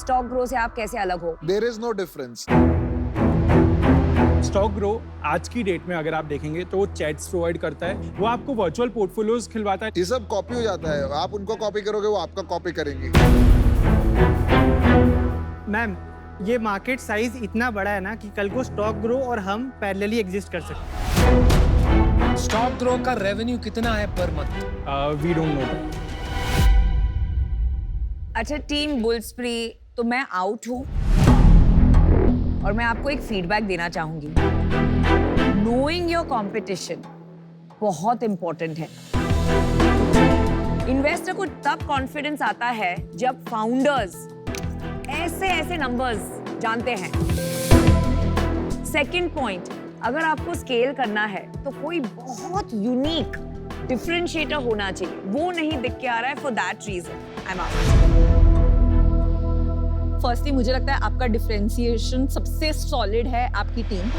स्टॉक ग्रो से आप कैसे अलग हो? There is no difference. StockGro आज की डेट में अगर आप देखेंगे तो वो चैट्स प्रोवाइड करता है, वो आपको वर्चुअल पोर्टफोलियोज खिलवाता है। ये सब कॉपी हो जाता है, आप उनको कॉपी करोगे वो आपका कॉपी करेंगे। मैम, ये मार्केट साइज इतना बड़ा है ना कि कल को स्टॉक ग्रो और हम पैरेलली एग्जिस्ट कर सकते हैं। स्टॉक ग्रो का रेवेन्यू कितना है per month? We don't know. अच्छा टीम बुल्सप्री, तो मैं आउट हूँ और मैं आपको एक फीडबैक देना चाहूंगी। नोइंग योर कंपटीशन बहुत इंपॉर्टेंट है। इन्वेस्टर को तब कॉन्फिडेंस आता है जब फाउंडर्स ऐसे ऐसे नंबर्स जानते हैं। सेकंड पॉइंट, अगर आपको स्केल करना है तो कोई बहुत यूनिक डिफरेंशिएटर होना चाहिए, वो नहीं दिख के आ रहा है। For that reason I am out. Firstly मुझे लगता है आपका डिफरेंशिएशन सबसे सॉलिड है आपकी टीम।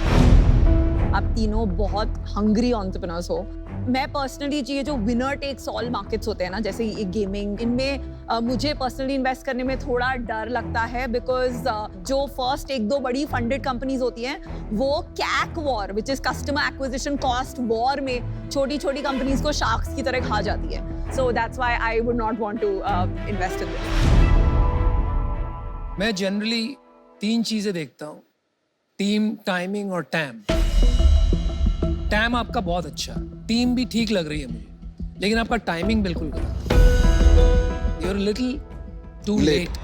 आप तीनों बहुत हंग्री एंटरप्रेन्योर्स हो। मैं पर्सनली ये जो विनर टेक्स ऑल मार्केट्स होते हैं ना, जैसे ये गेमिंग, इनमें मुझे पर्सनली इन्वेस्ट करने में थोड़ा डर लगता है, बिकॉज जो फर्स्ट 1-2 बड़ी फंडेड कंपनीज होती हैं वो CAC war which is customer acquisition cost war में छोटी छोटी कंपनीज को शार्क्स की तरह खा जाती है। So that's why I would not want to invest in this. मैं जनरली 3 चीजें देखता हूँ, टीम, टाइमिंग और टैम। टैम आपका बहुत अच्छा, टीम भी ठीक लग रही है मुझे, लेकिन आपका टाइमिंग बिल्कुल गलत। You're a little too late.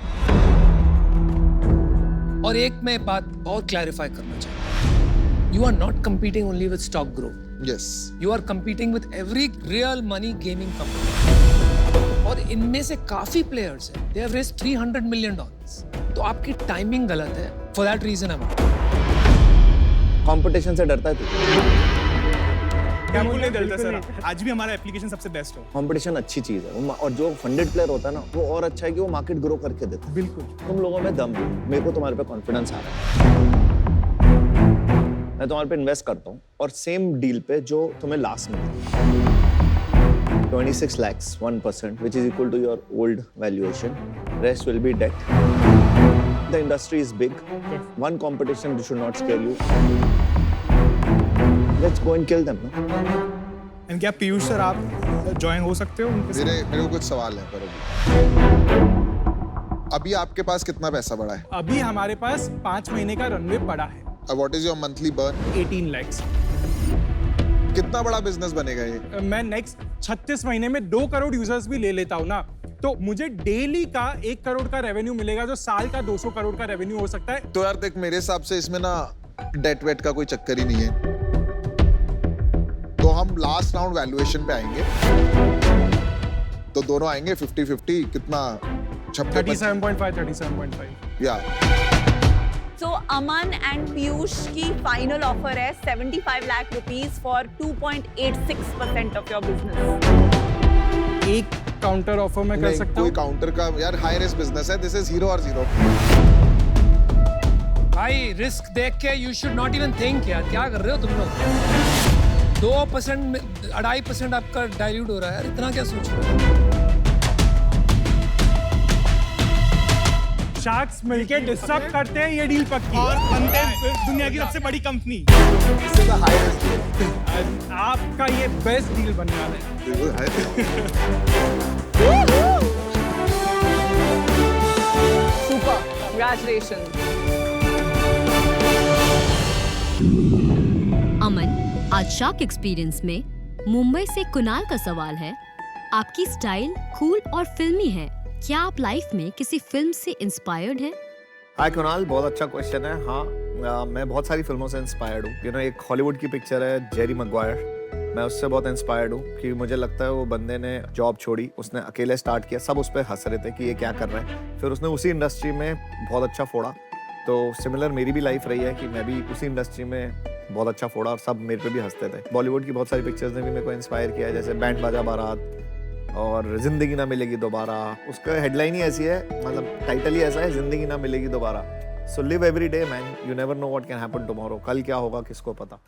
और एक मैं बात और क्लैरिफाई करना चाहूँ। You are not competing only with Stock Grow. Yes. You are competing with every real money gaming company. और इनमें से काफी प्लेयर्स हैं। They have raised $300 million. तो आपकी टाइमिंग गलत है। For that reason I'm out. Competition से डरता है तू? बिल्कुल नहीं डरता सर, आज भी हमारा एप्लीकेशन सबसे बेस्ट है। कंपटीशन अच्छी चीज है, और जो फंडेड प्लेयर होता है ना, वो और अच्छा है कि वो मार्केट ग्रो करके देता है। बिल्कुल। तुम लोगों में दम है, मेरे को तुम्हारे पे कॉन्फिडेंस आ रहा है। मैं तुम्हारे पे इन्वेस्ट करता हूँ और सेम डील पे जो तुम्हें लास्ट में 26 lakhs 1%, which is equal to your old valuation. Rest will be debt. The industry is big. One competition should not scare you. Let's go and kill them. No? And क्या Piyush sir आप join हो सकते हो उनके साथ? मेरे को कुछ सवाल है पर अभी आपके पास कितना पैसा पड़ा है? अभी हमारे पास 5 महीने का रनवे पड़ा है। What is your monthly burn? 18 lakhs। कितना बड़ा बिजनेस बनेगा ये? मैं नेक्स्ट 36 महीने में 2 करोड़ यूजर्स भी ले लेता हूँ ना, तो मुझे डेली का 1 करोड़ का रेवेन्यू मिलेगा, जो साल का 200 करोड़ का रेवेन्यू हो सकता है। तो यार देख, मेरे हिसाब से इसमें ना डेट वेट का कोई चक्कर ही नहीं है। तो हम लास्ट राउंड वैल्यूएशन पे आएंगे, तो दोनों आएंगे 50-50। कितना? 37.5 या सो अमन एंड पीयूष की फाइनल ऑफर है 75 lakh rupees for 2.86% of your business. एक काउंटर ऑफर मैं कर नहीं, सकता कोई हूँ। काउंटर का यार हाई रिस्क बिजनेस है। दिस इज 0 और 0। भाई रिस्क देख के you should not even think यार, क्या कर रहे हो तुम लोग? 2%, 2.5% आपका डाइल्यूट हो रहा है यार, इतना क्या सोच रहे हो? शार्क्स मिलके डिस्टर्ब करते हैं ये डील पक्की, और बनते हैं दुनिया की सबसे बड़ी company. This is a high risk. आपका ये बेस्ट डील बनने वाला है। This is high risk. Super, congratulations. Aman, आज शार्क एक्सपीरियंस में मुंबई से कुणाल का सवाल है। आपकी स्टाइल कूल और फिल्मी है, क्या आप लाइफ में किसी फिल्म से इंस्पायर्ड हैं? हाय कुणाल, बहुत अच्छा क्वेश्चन है। हाँ, मैं बहुत सारी फिल्मों से इंस्पायर्ड हूँ। एक हॉलीवुड की पिक्चर है जेरी मैगवायर, मैं उससे बहुत इंस्पायर्ड हूँ कि मुझे लगता है वो बंदे ने जॉब छोड़ी, उसने अकेले स्टार्ट किया, सब उस पर हंस रहे थे कि ये क्या कर रहा है, फिर उसने उसी इंडस्ट्री में बहुत अच्छा फोड़ा। तो सिमिलर मेरी भी लाइफ रही है कि मैं भी उसी इंडस्ट्री में बहुत अच्छा फोड़ा और सब मेरे पे भी हंसते थे। बॉलीवुड की बहुत सारी पिक्चर्स ने भी मेरे को इंस्पायर किया है, जैसे बैंड बाजा बारात और जिंदगी ना मिलेगी दोबारा। उसका हेडलाइन ही ऐसी है, मतलब टाइटल ही ऐसा है, जिंदगी ना मिलेगी दोबारा। So live every day man, you never know what can happen tomorrow. कल क्या होगा किसको पता।